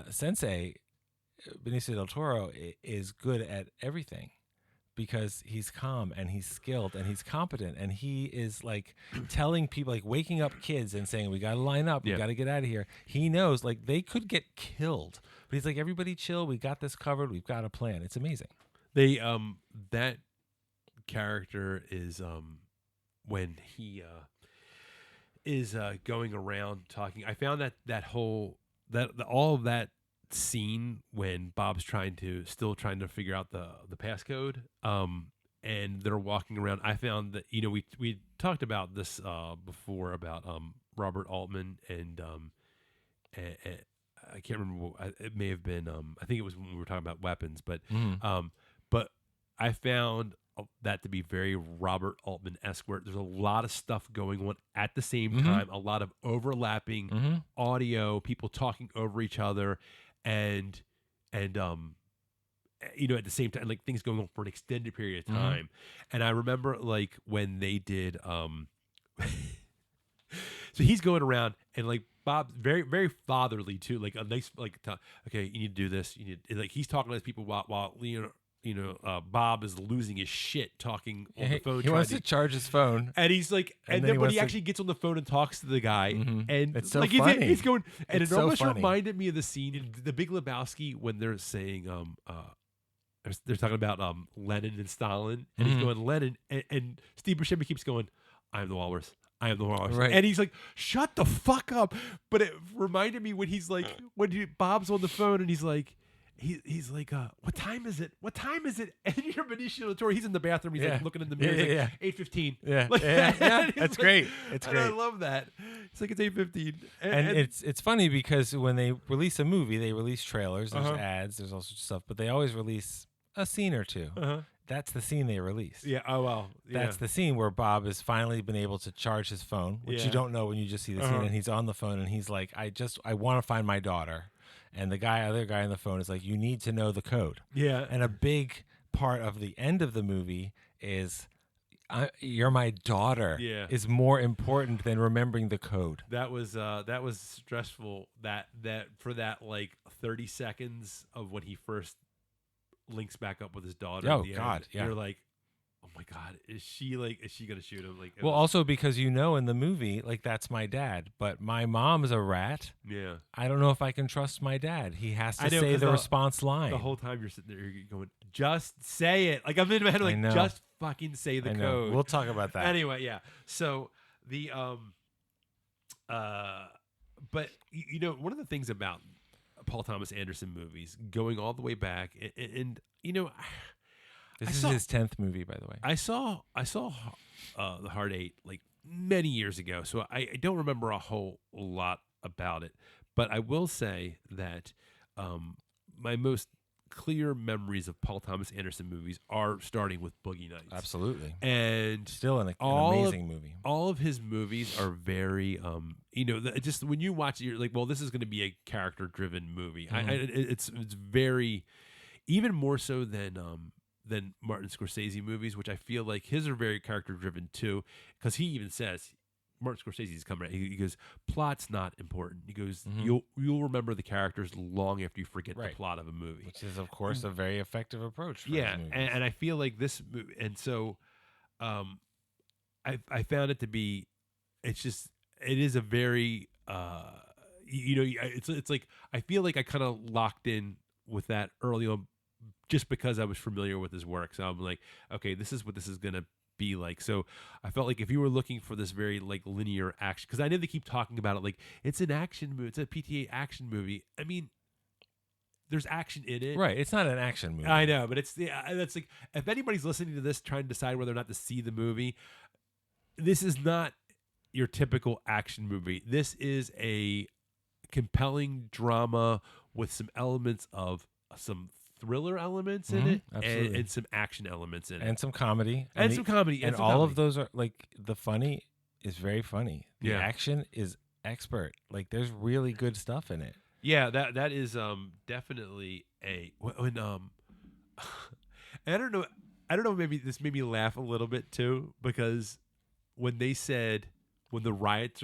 Speaker 2: Sensei, Benicio Del Toro, is good at everything, because he's calm and he's skilled and he's competent, and he is like telling people, like waking up kids and saying, "We got to line up. We got to get out of here." He knows like they could get killed, but he's like, "Everybody chill. We got this covered. We've got a plan." It's amazing.
Speaker 1: They that character is when he is going around talking. I found that all of that scene when Bob's still trying to figure out the passcode, and they're walking around. I found that we talked about this before about Robert Altman and I can't remember it may have been I think it was when we were talking about weapons, but but I found that to be very Robert Altman-esque, where there's a lot of stuff going on at the same
Speaker 2: Mm-hmm.
Speaker 1: time, a lot of overlapping
Speaker 2: Mm-hmm.
Speaker 1: audio, people talking over each other, and at the same time, like things going on for an extended period of
Speaker 2: Mhm.
Speaker 1: time. And I remember like when they did so he's going around and like Bob's very, very fatherly too, like a nice like okay, you need to do this, you need like he's talking to his people while Bob is losing his shit talking on the phone.
Speaker 2: He wants to charge his phone.
Speaker 1: And he's like,
Speaker 2: And
Speaker 1: and
Speaker 2: then
Speaker 1: then
Speaker 2: he
Speaker 1: when
Speaker 2: wants
Speaker 1: he
Speaker 2: to-
Speaker 1: actually gets on the phone and talks to the guy,
Speaker 2: Mhm.
Speaker 1: and
Speaker 2: It's so
Speaker 1: like
Speaker 2: funny.
Speaker 1: he's going, and
Speaker 2: It's
Speaker 1: it
Speaker 2: so
Speaker 1: almost
Speaker 2: funny.
Speaker 1: reminded me of the scene in The Big Lebowski when they're saying, they're talking about Lenin and Stalin, and he's
Speaker 2: Mhm.
Speaker 1: going Lenin, and Steve Buscemi keeps going, I am the walrus. I am the walrus.
Speaker 2: Right.
Speaker 1: And he's like, shut the fuck up. But it reminded me when he's like, Bob's on the phone and he's like, he's like, what time is it? What time is it? And you're Benicio Del Toro. He's in the bathroom. He's
Speaker 2: Yeah.
Speaker 1: like looking in the mirror.
Speaker 2: Yeah,
Speaker 1: He's
Speaker 2: yeah,
Speaker 1: like, 8:15.
Speaker 2: Yeah,
Speaker 1: Like,
Speaker 2: yeah, yeah.
Speaker 1: and he's
Speaker 2: That's
Speaker 1: like-
Speaker 2: great. It's
Speaker 1: and I
Speaker 2: great.
Speaker 1: love that. It's like it's 8:15.
Speaker 2: And it's funny because when they release a movie, they release trailers, there's
Speaker 1: Uh-huh.
Speaker 2: ads, there's all sorts of stuff, but they always release a scene or two.
Speaker 1: uh-huh.
Speaker 2: That's the scene they release.
Speaker 1: Yeah. Oh well. Yeah.
Speaker 2: That's the scene where Bob has finally been able to charge his phone, which
Speaker 1: Yeah.
Speaker 2: you don't know when you just see the scene.
Speaker 1: Uh-huh.
Speaker 2: And he's on the phone and he's like, I want to find my daughter. And the other guy on the phone is like, you need to know the code.
Speaker 1: Yeah.
Speaker 2: And a big part of the end of the movie is, you're my daughter.
Speaker 1: Yeah.
Speaker 2: Is more important than remembering the code.
Speaker 1: That was stressful. That for that like 30 seconds of when he first links back up with his daughter.
Speaker 2: Oh,
Speaker 1: at the end,
Speaker 2: God, yeah.
Speaker 1: You're like, oh my God, is she gonna shoot him? Like, it
Speaker 2: Well,
Speaker 1: was-
Speaker 2: also because in the movie, like, that's my dad, but my mom's a rat.
Speaker 1: yeah.
Speaker 2: I don't know if I can trust my dad. He has
Speaker 1: I
Speaker 2: to
Speaker 1: know,
Speaker 2: say
Speaker 1: 'cause
Speaker 2: the
Speaker 1: the-
Speaker 2: response line.
Speaker 1: The whole time you're sitting there, you're going, just say it. Like I'm in my head,
Speaker 2: I
Speaker 1: like
Speaker 2: know.
Speaker 1: just fucking say the
Speaker 2: I know.
Speaker 1: code.
Speaker 2: We'll talk about that.
Speaker 1: Anyway, yeah. So the but one of the things about Paul Thomas Anderson movies going all the way back, and
Speaker 2: This
Speaker 1: I
Speaker 2: is
Speaker 1: saw-
Speaker 2: his 10th movie, by the way.
Speaker 1: I saw The Hard Eight like many years ago, so I don't remember a whole lot about it. But I will say that my most clear memories of Paul Thomas Anderson movies are starting with Boogie Nights.
Speaker 2: Absolutely.
Speaker 1: And
Speaker 2: Still an
Speaker 1: all of-
Speaker 2: amazing movie.
Speaker 1: all of his movies are very just when you watch it, you're like, well, this is going to be a character driven movie. It's very, even more so than Martin Scorsese movies, which I feel like his are very character driven too, because he even says, Martin Scorsese's coming out, he goes, plot's not important. He goes,
Speaker 2: Mhm.
Speaker 1: you'll remember the characters long after you forget
Speaker 2: Right.
Speaker 1: the plot of a movie.
Speaker 2: Which is, of course, a very effective approach for
Speaker 1: Yeah,
Speaker 2: his movies.
Speaker 1: and I feel like this, and so, I found it to be, it is a very, it's like I feel like I kind of locked in with that early on, just because I was familiar with his work. So I'm like, okay, this is what this is gonna be like. So I felt like if you were looking for this very like linear action, because I know they keep talking about it like it's an action movie, it's a PTA action movie. I mean, there's action in it.
Speaker 2: Right. It's not an action movie.
Speaker 1: I know, but that's like, if anybody's listening to this trying to decide whether or not to see the movie, this is not your typical action movie. This is a compelling drama with some elements of some thriller elements in it,
Speaker 2: absolutely.
Speaker 1: and some action elements in it,
Speaker 2: And some comedy.
Speaker 1: and
Speaker 2: the-
Speaker 1: some comedy,
Speaker 2: And
Speaker 1: some
Speaker 2: all
Speaker 1: comedy.
Speaker 2: of those are, like, the funny is very funny. The
Speaker 1: Yeah.
Speaker 2: action is expert. Like, there's really good stuff in it.
Speaker 1: Yeah, that is definitely a when and I don't know, maybe this made me laugh a little bit too, because when they said, when the riots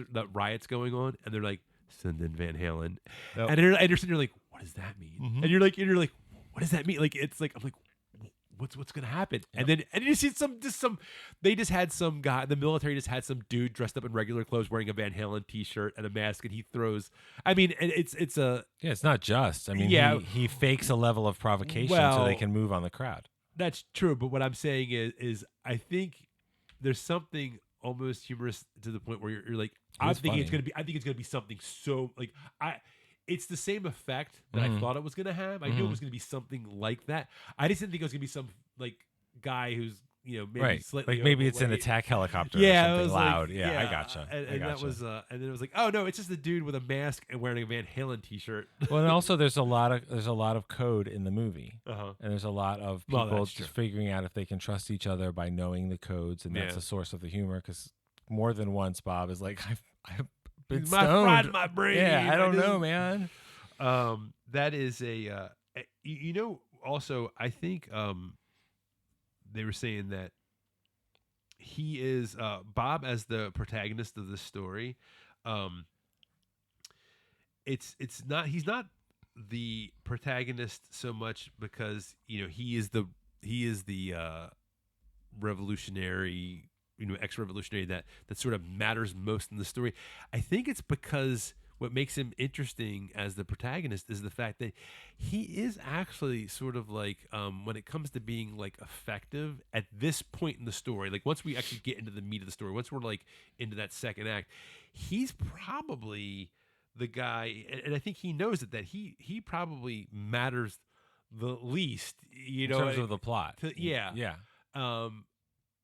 Speaker 1: going on and they're like, send in Van Halen,
Speaker 2: Yep.
Speaker 1: and you're sitting there like, what does that mean?
Speaker 2: Mhm.
Speaker 1: And you're like what does that mean? Like, it's like, I'm like, what's gonna happen?
Speaker 2: Yep.
Speaker 1: And you see they just had some guy, the military just had some dude dressed up in regular clothes wearing a Van Halen t-shirt and a mask, and he throws, I mean, and it's a,
Speaker 2: Yeah, it's not just. I mean,
Speaker 1: Yeah.
Speaker 2: he fakes a level of provocation so
Speaker 1: Well-
Speaker 2: they can move on the crowd.
Speaker 1: that's true, but what I'm saying is I think there's something almost humorous to the point where you're like, I
Speaker 2: It's
Speaker 1: think it's
Speaker 2: funny.
Speaker 1: gonna be something so like it's the same effect that I
Speaker 2: Mhm.
Speaker 1: thought it was gonna have. I knew it
Speaker 2: Mhm.
Speaker 1: was gonna be something like that. I just didn't think it was gonna be some like guy who's maybe
Speaker 2: Right.
Speaker 1: slightly
Speaker 2: Like maybe it's an
Speaker 1: overweight.
Speaker 2: attack helicopter
Speaker 1: Yeah,
Speaker 2: or
Speaker 1: it
Speaker 2: something
Speaker 1: was
Speaker 2: loud.
Speaker 1: like,
Speaker 2: Yeah, I gotcha.
Speaker 1: and,
Speaker 2: I
Speaker 1: and that
Speaker 2: gotcha.
Speaker 1: was, and then it was like, oh no, it's just the dude with a mask and wearing a Van Halen T-shirt.
Speaker 2: Well, and also there's a lot of code in the movie,
Speaker 1: Uh-huh.
Speaker 2: and there's a lot of
Speaker 1: Well,
Speaker 2: people
Speaker 1: that's
Speaker 2: just
Speaker 1: true.
Speaker 2: figuring out if they can trust each other by knowing the codes, and that's
Speaker 1: Yeah.
Speaker 2: the source of the humor. Because more than once, Bob is like, I've been
Speaker 1: My
Speaker 2: stoned.
Speaker 1: fried my brain.
Speaker 2: Yeah, I don't know,
Speaker 1: just-
Speaker 2: man.
Speaker 1: That is also I think they were saying that he is Bob as the protagonist of this story. Um, it's not he's not the protagonist so much because he is the revolutionary, ex-revolutionary that sort of matters most in the story. I think it's because what makes him interesting as the protagonist is the fact that he is actually sort of like, when it comes to being like effective at this point in the story, like once we actually get into the meat of the story, once we're like into that second act, he's probably the guy, and I think he knows that he probably matters the least,
Speaker 2: In terms of the plot.
Speaker 1: yeah.
Speaker 2: Yeah.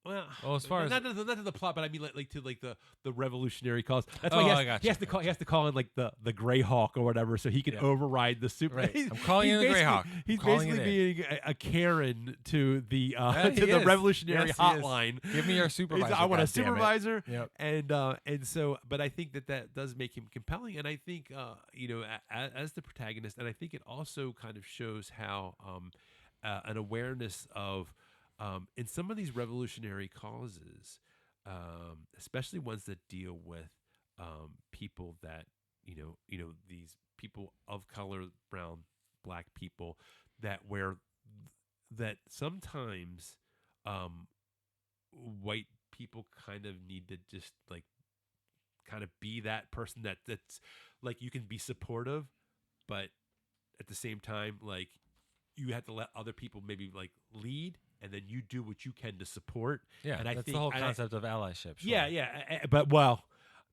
Speaker 1: Well,
Speaker 2: as far as
Speaker 1: not to the plot, but I mean like to like the revolutionary cause. That's
Speaker 2: Oh,
Speaker 1: why
Speaker 2: I gotcha,
Speaker 1: he has to call in like the Grey Hawk or whatever, so he can
Speaker 2: Yeah.
Speaker 1: override the super.
Speaker 2: Right.
Speaker 1: He's-
Speaker 2: I'm calling
Speaker 1: he's
Speaker 2: in the Grey
Speaker 1: basically-
Speaker 2: Hawk. I'm
Speaker 1: He's
Speaker 2: calling
Speaker 1: basically
Speaker 2: it in.
Speaker 1: being a Karen to the
Speaker 2: Yeah,
Speaker 1: to
Speaker 2: he
Speaker 1: the
Speaker 2: is.
Speaker 1: revolutionary
Speaker 2: Yes, he is.
Speaker 1: hotline.
Speaker 2: Give me your
Speaker 1: He's,
Speaker 2: supervisor.
Speaker 1: I want a
Speaker 2: goddammit.
Speaker 1: supervisor,
Speaker 2: Yep.
Speaker 1: and so, but I think that does make him compelling, and I think as the protagonist, and I think it also kind of shows how an awareness of in some of these revolutionary causes, especially ones that deal with people that these people of color, brown, black people that sometimes white people kind of need to just like kind of be that person that's like, you can be supportive, but at the same time, like, you have to let other people maybe like lead, and then you do what you can to support.
Speaker 2: Yeah,
Speaker 1: and I
Speaker 2: that's
Speaker 1: think
Speaker 2: the whole concept of allyship. Sure.
Speaker 1: yeah, but well,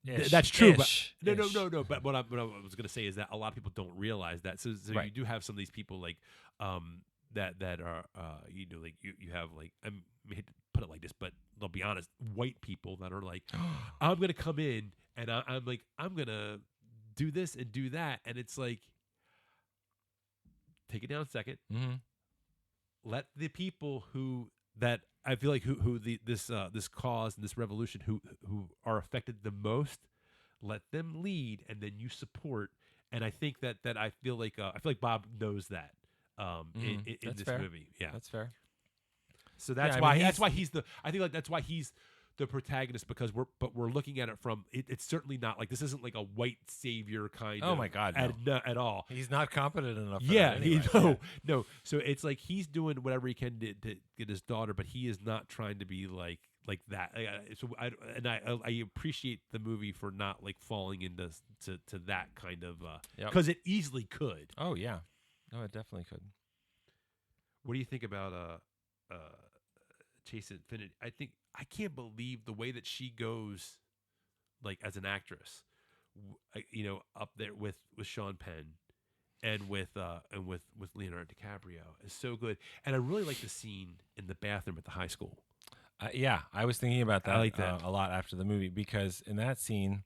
Speaker 2: Ish,
Speaker 1: that's true.
Speaker 2: ish,
Speaker 1: But
Speaker 2: ish.
Speaker 1: no. But what I was gonna say is that a lot of people don't realize that. So
Speaker 2: Right.
Speaker 1: you do have some of these people like that are like you have like, I hate to put it like this, but they'll be honest, white people that are like, I'm gonna come in and I'm like, I'm gonna do this and do that, and it's like, take it down a second.
Speaker 2: Mm-hmm.
Speaker 1: Let the people who that I feel like who this cause and this revolution who are affected the most, let them lead, and then you support. And I think that I feel like Bob knows that in
Speaker 2: That's
Speaker 1: this
Speaker 2: fair.
Speaker 1: movie. Yeah,
Speaker 2: That's fair.
Speaker 1: so that's
Speaker 2: I
Speaker 1: why
Speaker 2: mean,
Speaker 1: that's why he's the I think like that's why he's the protagonist, because we're looking at it from it's certainly not like, this isn't like a white savior kind of.
Speaker 2: Oh my God, no.
Speaker 1: at all.
Speaker 2: He's not competent enough. For
Speaker 1: Yeah,
Speaker 2: that anyway.
Speaker 1: no. So it's like he's doing whatever he can to get his daughter, but he is not trying to be like that. So I appreciate the movie for not like falling into to that kind of,
Speaker 2: Yep.
Speaker 1: because it easily could.
Speaker 2: Oh yeah, no, it definitely could.
Speaker 1: What do you think about Chase Infiniti? I can't believe the way that she goes, like as an actress, up there with Sean Penn and with Leonardo DiCaprio is so good. And I really like the scene in the bathroom at the high school.
Speaker 2: Yeah, I was thinking about that,
Speaker 1: I like that.
Speaker 2: a lot after the movie, because in that scene,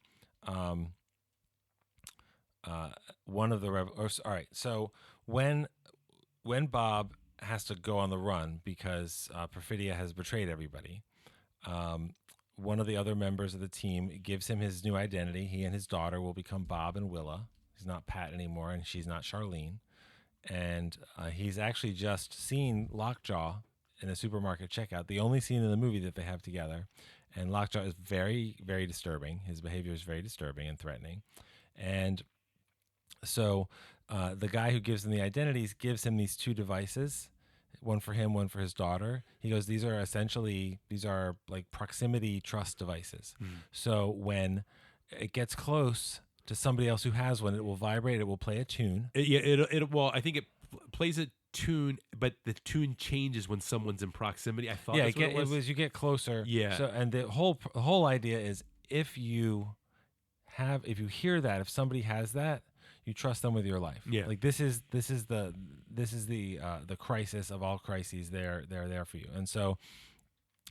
Speaker 2: one of the all right, so when Bob has to go on the run because Perfidia has betrayed everybody, one of the other members of the team gives him his new identity. He and his daughter will become Bob and Willa. He's not Pat anymore, and she's not Charlene. And he's actually just seen Lockjaw in a supermarket checkout, the only scene in the movie that they have together. And Lockjaw is very, very disturbing. His behavior is very disturbing and threatening. And so the guy who gives him the identities gives him these two devices, one for him, one for his daughter. He goes, these are like proximity trust devices. So when it gets close to somebody else who has one, it will vibrate, it will play a tune.
Speaker 1: Well, I think it plays a tune, but the tune changes when someone's in proximity. I thought
Speaker 2: Yeah,
Speaker 1: that's what it was.
Speaker 2: you get closer.
Speaker 1: Yeah.
Speaker 2: So, and the whole idea is if you hear that, if somebody has that, you trust them with your life.
Speaker 1: Yeah.
Speaker 2: Like this is the crisis of all crises. They're there for you. And so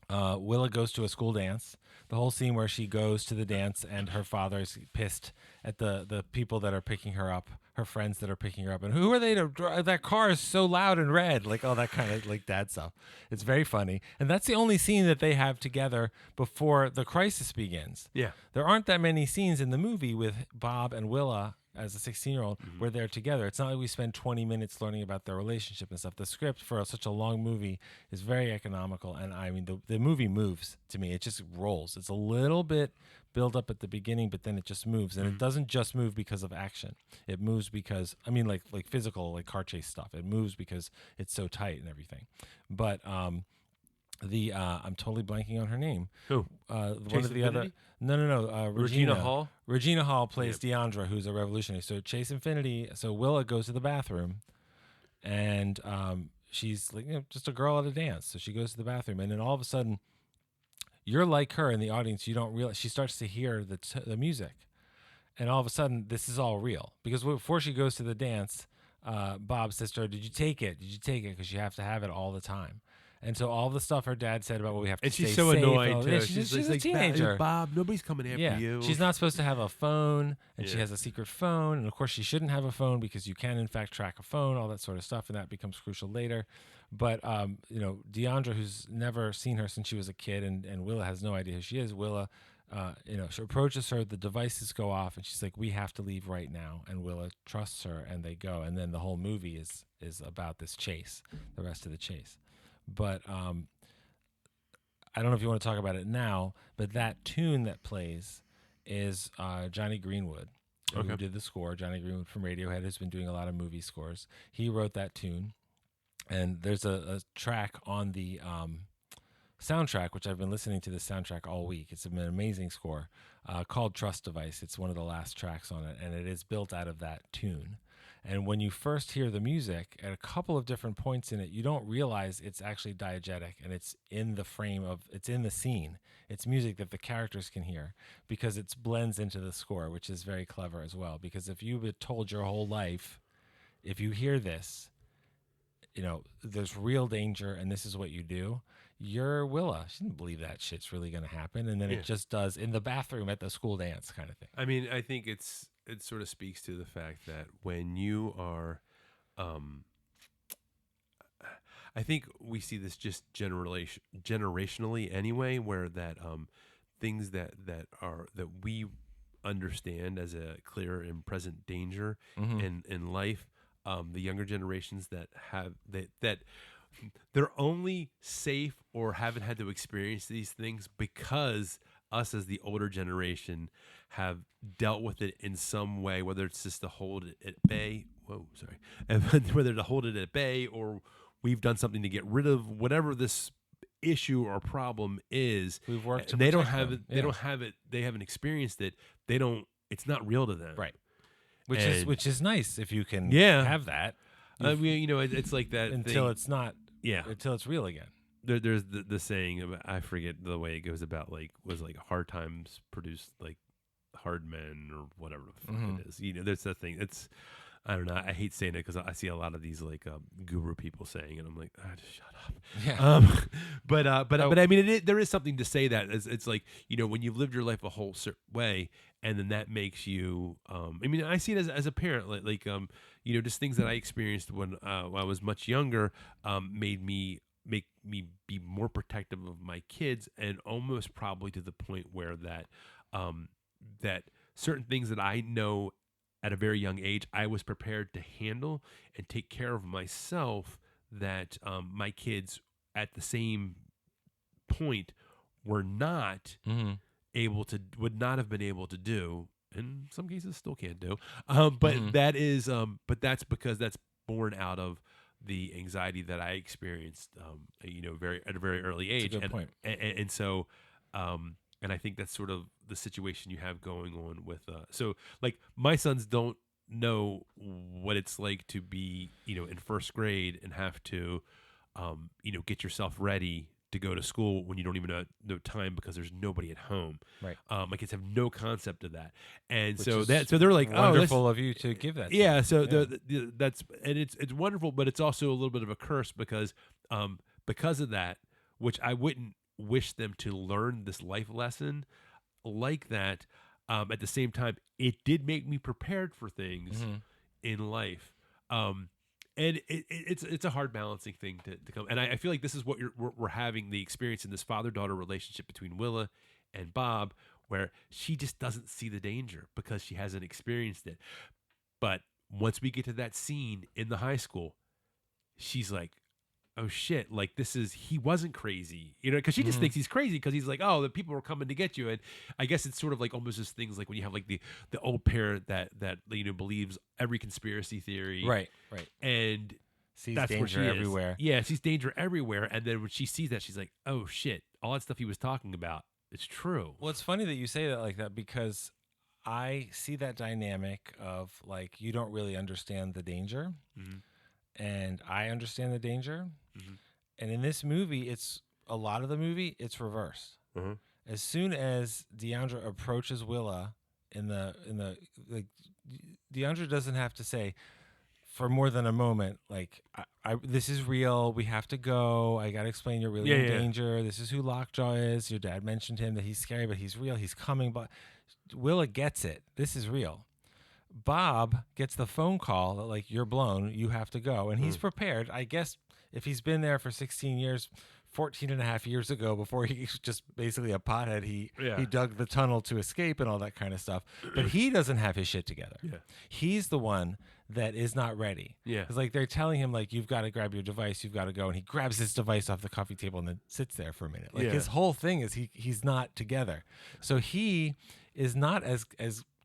Speaker 2: Willa goes to a school dance. The whole scene where she goes to the dance and her father's pissed at the people that are picking her up, her friends that are picking her up, and who are they to drive? That car is so loud and red, like all that kind of like dad stuff. It's very funny, and that's the only scene that they have together before the crisis begins.
Speaker 1: Yeah.
Speaker 2: There aren't that many scenes in the movie with Bob and Willa as a 16-year-old where they're together. It's not like we spend 20 minutes learning about their relationship and stuff. The script for such a long movie is very economical, and I mean the movie moves to me. It just rolls. It's a little bit build up at the beginning, but then it just moves, and it doesn't just move because of action. It moves because like physical, like car chase stuff. It moves because it's so tight and everything. But I'm totally blanking on her name.
Speaker 1: Who?
Speaker 2: One of the other.
Speaker 1: Infiniti?
Speaker 2: No.
Speaker 1: Regina Hall?
Speaker 2: Regina Hall plays Deandra, who's a revolutionary. So Chase Infiniti. So Willa goes to the bathroom, and she's like just a girl at a dance. So she goes to the bathroom, and then all of a sudden, you're like her in the audience. You don't realize she starts to hear the music, and all of a sudden, this is all real because before she goes to the dance, Bob says to her, "Did you take it? Did you take it? Because you have to have it all the time." And so all the stuff her dad said about what we have to
Speaker 1: And
Speaker 2: stay
Speaker 1: she's so
Speaker 2: safe,
Speaker 1: annoyed too.
Speaker 2: she's
Speaker 1: like,
Speaker 2: a teenager.
Speaker 1: Bob, nobody's coming after you.
Speaker 2: She's not supposed to have a phone, and she has a secret phone. And of course, she shouldn't have a phone because you can, in fact, track a phone, all that sort of stuff, and that becomes crucial later. But Deandra, who's never seen her since she was a kid, and Willa has no idea who she is. Willa, she approaches her. The devices go off, and she's like, "We have to leave right now." And Willa trusts her, and they go. And then the whole movie is about this chase, the rest of the chase. But I don't know if you want to talk about it now, but that tune that plays is Jonny Greenwood, who did the score. Jonny Greenwood from Radiohead has been doing a lot of movie scores. He wrote that tune, and there's a track on the soundtrack, which I've been listening to the soundtrack all week. It's an amazing score called Trust Device. It's one of the last tracks on it, and it is built out of that tune. And when you first hear the music at a couple of different points in it, you don't realize it's actually diegetic and it's in the it's in the scene. It's music that the characters can hear because it blends into the score, which is very clever as well. Because if you've been told your whole life, if you hear this, there's real danger and this is what you do, you're Willa. She didn't believe that shit's really going to happen. And then it just does in the bathroom at the school dance kind of thing.
Speaker 1: I mean, I think it sort of speaks to the fact that when you are, I think we see this just generationally anyway, where that things that we understand as a clear and present danger in life, the younger generations that have that they're only safe or haven't had to experience these things because us as the older generation have dealt with it in some way, whether it's just to hold it at bay. Whether to hold it at bay or we've done something to get rid of whatever this issue or problem is.
Speaker 2: We've worked.
Speaker 1: And they don't have it. They don't have it. They haven't experienced it. They don't. It's not real to them.
Speaker 2: Right. Which is nice if you can have that.
Speaker 1: It's like that
Speaker 2: until
Speaker 1: thing.
Speaker 2: It's not. Yeah. Until it's real again.
Speaker 1: There's the saying about, I forget the way it goes about was hard times produce hard men or whatever the fuck it is. There's that thing. It's I don't know. I hate saying it because I see a lot of these guru people saying it. I'm like, just shut up.
Speaker 2: Yeah.
Speaker 1: But I mean, there is something to say that it's like when you've lived your life a whole certain way, and then that makes you. I mean, I see it as a parent, just things that I experienced when I was much younger, make me be more protective of my kids, and almost probably to the point where that certain things that I know at a very young age, I was prepared to handle and take care of myself, that my kids at the same point were not would not have been able to do, in some cases still can't do. But that's because that's born out of the anxiety that I experienced, at a very early age.
Speaker 2: That's a good point.
Speaker 1: And so, and I think that's sort of the situation you have going on with, my sons don't know what it's like to be, in first grade and have to, get yourself ready to go to school when you don't even know time because there's nobody at home.
Speaker 2: Right.
Speaker 1: My kids have no concept of that. And
Speaker 2: Which
Speaker 1: so
Speaker 2: is
Speaker 1: they're like,
Speaker 2: wonderful of you to give that.
Speaker 1: Yeah.
Speaker 2: To them.
Speaker 1: So that's, and it's wonderful, but it's also a little bit of a curse because of that, which I wouldn't wish them to learn this life lesson like that. At the same time, it did make me prepared for things in life. And it's a hard balancing thing to come. And I feel like this is what we're having the experience in this father-daughter relationship between Willa and Bob, where she just doesn't see the danger because she hasn't experienced it. But once we get to that scene in the high school, she's like, oh shit, like he wasn't crazy, because she just thinks he's crazy because he's like, oh, the people were coming to get you. And I guess it's sort of like almost just things like when you have like the old parent that believes every conspiracy theory,
Speaker 2: right,
Speaker 1: and
Speaker 2: sees
Speaker 1: that's
Speaker 2: danger
Speaker 1: where she
Speaker 2: everywhere.
Speaker 1: is. Yeah, sees danger everywhere, and then when she sees that, she's like, oh shit, all that stuff he was talking about, it's true.
Speaker 2: Well, it's funny that you say that like that because I see that dynamic of like you don't really understand the danger. And I understand the danger. And in this movie, it's a lot of the movie, it's reversed. As soon as Deandra approaches Willa in the like, Deandra doesn't have to say for more than a moment, like, this is real. We have to go. I got to explain you're really in danger. This is who Lockjaw is. Your dad mentioned him, that he's scary, but he's real. He's coming. But Willa gets it. This is real. Bob gets the phone call that, like, you're blown, you have to go. And he's prepared. I guess if he's been there for 16 years, 14 and a half years ago, before he's just basically a pothead, he dug the tunnel to escape and all that kind of stuff. But he doesn't have his shit together. He's the one that is not ready. It's like they're telling him, like, you've got to grab your device, you've got to go. And he grabs his device off the coffee table and then sits there for a minute. Like, his whole thing is he's not together. So he is not as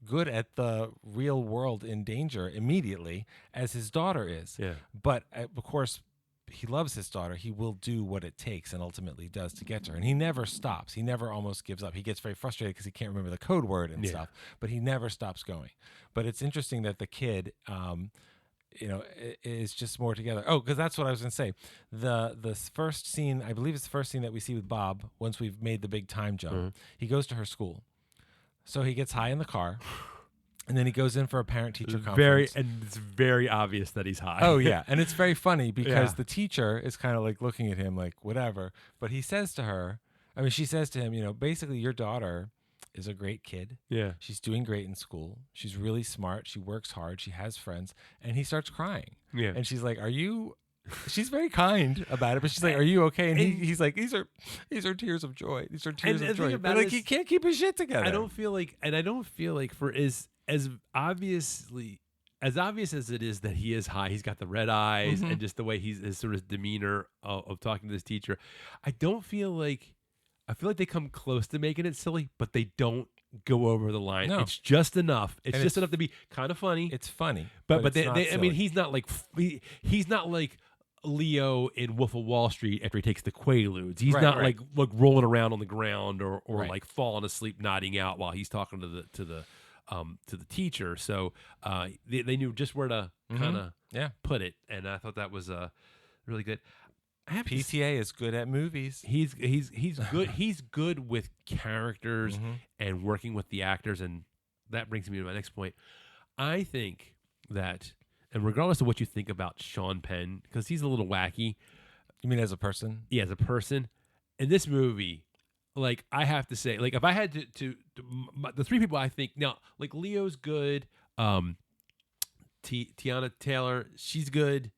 Speaker 2: good at the real world in danger immediately as his daughter is. But of course, he loves his daughter. He will do what it takes and ultimately does to get to her. And he never stops. He never almost gives up. He gets very frustrated because he can't remember the code word and stuff, but he never stops going. But it's interesting that the kid, is just more together. Oh, because that's what I was going to say. The first scene, I believe it's the first scene that we see with Bob, once we've made the big time jump, he goes to her school. So he gets high in the car, and then he goes in for a parent-teacher conference.
Speaker 1: It's very obvious that he's high.
Speaker 2: Oh, yeah. And it's very funny because the teacher is kind of like looking at him like, whatever. But he says to her, she says to him, basically, your daughter is a great kid. She's doing great in school. She's really smart. She works hard. She has friends. And he starts crying. And she's like, she's very kind about it, but she's like, "Are you okay?" And he's like, "These are tears of joy. These are tears of joy." But like, he can't keep his shit together.
Speaker 1: I don't feel like for as obvious as it is that he is high, he's got the red eyes and just the way his sort of demeanor of talking to this teacher. I feel like they come close to making it silly, but they don't go over the line. No. It's just enough. It's just enough to be kind of funny.
Speaker 2: It's funny,
Speaker 1: but he's not like Leo in Wolf of Wall Street after he takes the Quaaludes. He's not like rolling around on the ground or like falling asleep, nodding out while he's talking to the teacher. So they knew just where to kind of put it, and I thought that was really good.
Speaker 2: PTA is good at movies.
Speaker 1: He's good. He's good with characters and working with the actors, and that brings me to my next point. I think that. And regardless of what you think about Sean Penn, because he's a little wacky.
Speaker 2: You mean as a person?
Speaker 1: Yeah, as a person. In this movie, like, I have to say, like, if I had to the three people I think, now, like, Leo's good. Teyana Taylor, she's good.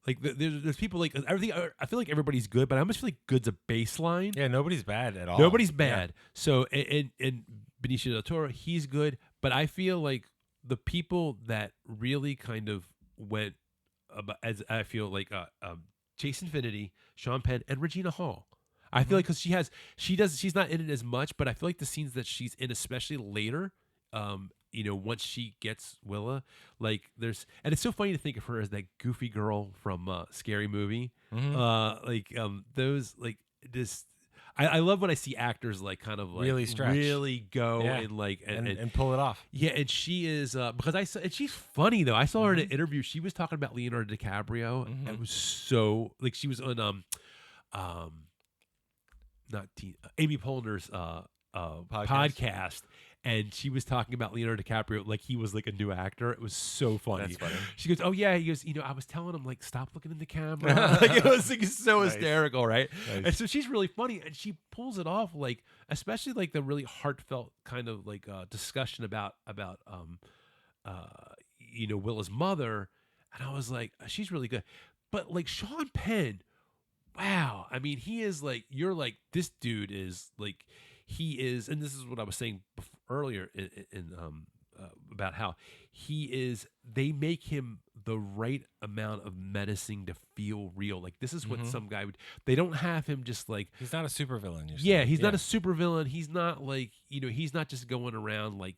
Speaker 1: Like, there's people, like, everything. I feel like everybody's good, but I almost feel like good's a baseline.
Speaker 2: Yeah, nobody's bad at all.
Speaker 1: Nobody's bad. Yeah. So, and Benicio Del Toro, he's good. But I feel like the people that really kind of went as I feel like Chase Infiniti, Sean Penn, and Regina Hall. I feel like because she's not in it as much, but I feel like the scenes that she's in, especially later, once she gets Willa, like and it's so funny to think of her as that goofy girl from Scary Movie, those like just. I love when I see actors like kind of like
Speaker 2: really stretch,
Speaker 1: really go and like
Speaker 2: and pull it off.
Speaker 1: Yeah, and she is because she's funny though. I saw her in an interview. She was talking about Leonardo DiCaprio. And it was so like she was on Amy Poehler's podcast, and she was talking about Leonardo DiCaprio like he was like a new actor. It was so funny.
Speaker 2: That's funny.
Speaker 1: She goes, "Oh yeah," he goes, I was telling him like stop looking in the camera. Like it was like so
Speaker 2: Nice.
Speaker 1: hysterical, right?
Speaker 2: Nice.
Speaker 1: And so she's really funny, and she pulls it off like, especially like the really heartfelt kind of like discussion about Willa's mother, and I was like, she's really good. But like Sean Penn, wow, I mean, he is like, you're like, this dude is like, he is, and this is what I was saying earlier about how he is. They make him the right amount of menacing to feel real. Like this is what some guy would. They don't have him just like
Speaker 2: He's not a supervillain.
Speaker 1: Yeah, he's not a supervillain. He's not like he's not just going around like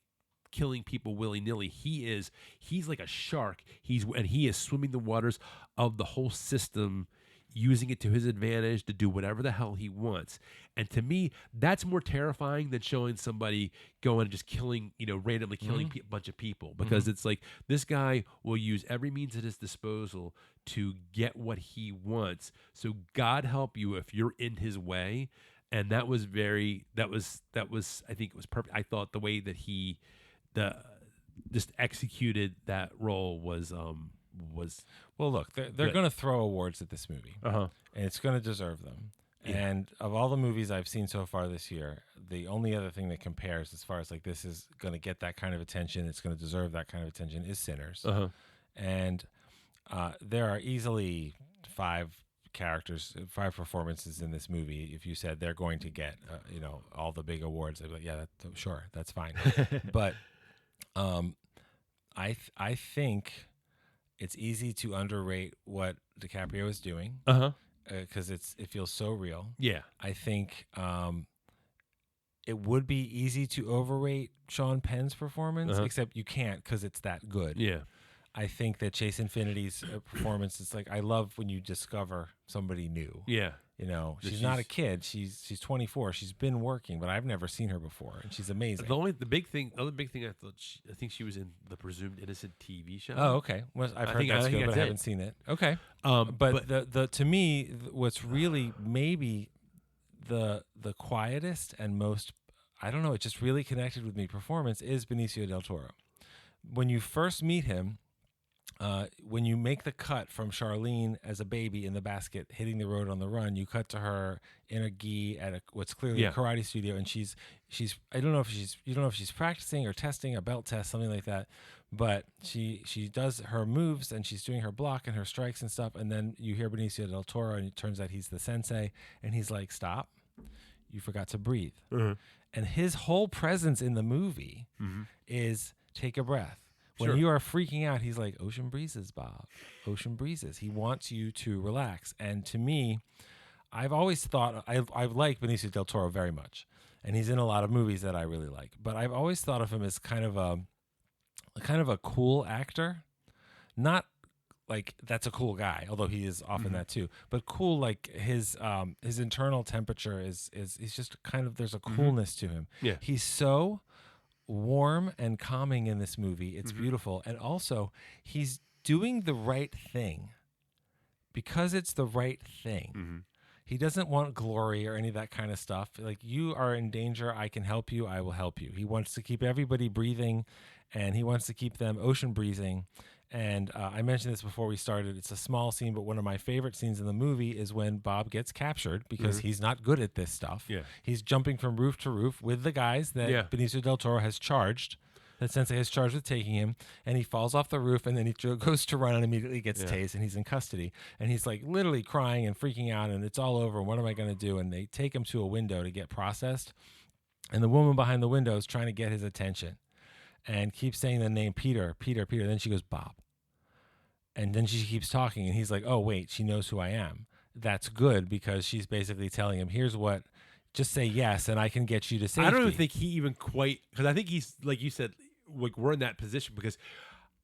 Speaker 1: killing people willy-nilly. He's like a shark. He is swimming the waters of the whole system, using it to his advantage to do whatever the hell he wants. And to me, that's more terrifying than showing somebody going and just killing, randomly killing a bunch of people, because it's like this guy will use every means at his disposal to get what he wants. So God help you if you're in his way. And that was I think it was perfect. I thought the way that he just executed that role was
Speaker 2: Well, look, they're going to throw awards at this movie, and it's going to deserve them. Yeah. And of all the movies I've seen so far this year, the only other thing that compares as far as like this is going to get that kind of attention, it's going to deserve that kind of attention, is Sinners. And there are easily 5 performances in this movie. If you said they're going to get all the big awards, I'd be like, yeah, sure, that's fine. But I think it's easy to underrate what DiCaprio is doing because it feels so real.
Speaker 1: Yeah,
Speaker 2: I think it would be easy to overrate Sean Penn's performance, except you can't because it's that good.
Speaker 1: Yeah.
Speaker 2: I think that Chase Infiniti's performance is like, I love when you discover somebody new.
Speaker 1: Yeah.
Speaker 2: She's not a kid. She's 24. She's been working, but I've never seen her before, and she's amazing. The other big thing I think she was in the Presumed Innocent TV show. Oh, okay. Well, I've heard that's good, but I haven't seen it. Okay. But the to me, what's really maybe the quietest and most, I don't know, it just really connected with me performance is Benicio Del Toro. When you first meet him, when you make the cut from Charlene as a baby in the basket hitting the road on the run, you cut to her in a gi at what's clearly a karate studio, and she's you don't know if she's practicing or testing a belt test, something like that, but she does her moves and she's doing her block and her strikes and stuff, and then you hear Benicio Del Toro, and it turns out he's the sensei, and he's like, "Stop, you forgot to breathe," and his whole presence in the movie is take a breath. When you are freaking out, he's like, ocean breezes, Bob. Ocean breezes. He wants you to relax. And to me, I've always thought, I've liked Benicio Del Toro very much. And he's in a lot of movies that I really like. But I've always thought of him as kind of a cool actor. Not like that's a cool guy, although he is often that too. But cool, like his internal temperature is he's just kind of, there's a coolness to him.
Speaker 1: Yeah.
Speaker 2: He's so warm and calming in this movie. It's beautiful. And also, he's doing the right thing because it's the right thing. He doesn't want glory or any of that kind of stuff. Like, you are in danger, I can help you, I will help you. He wants to keep everybody breathing, and he wants to keep them ocean breathing. And I mentioned this before we started. It's a small scene, but one of my favorite scenes in the movie is when Bob gets captured because he's not good at this stuff.
Speaker 1: Yeah.
Speaker 2: He's jumping from roof to roof with the guys that Benicio Del Toro has charged, that Sensei has charged with taking him, and he falls off the roof, and then he goes to run and immediately gets tased, and he's in custody. And he's like literally crying and freaking out, and it's all over. What am I going to do? And they take him to a window to get processed, and the woman behind the window is trying to get his attention and keeps saying the name Peter, Peter, Peter. Then she goes, Bob. And then she keeps talking, and he's like, oh, wait, she knows who I am. That's good, because she's basically telling him, here's what, just say yes, and I can get you to safety.
Speaker 1: I don't even think he even quite, because I think he's, like you said, like we're in that position, because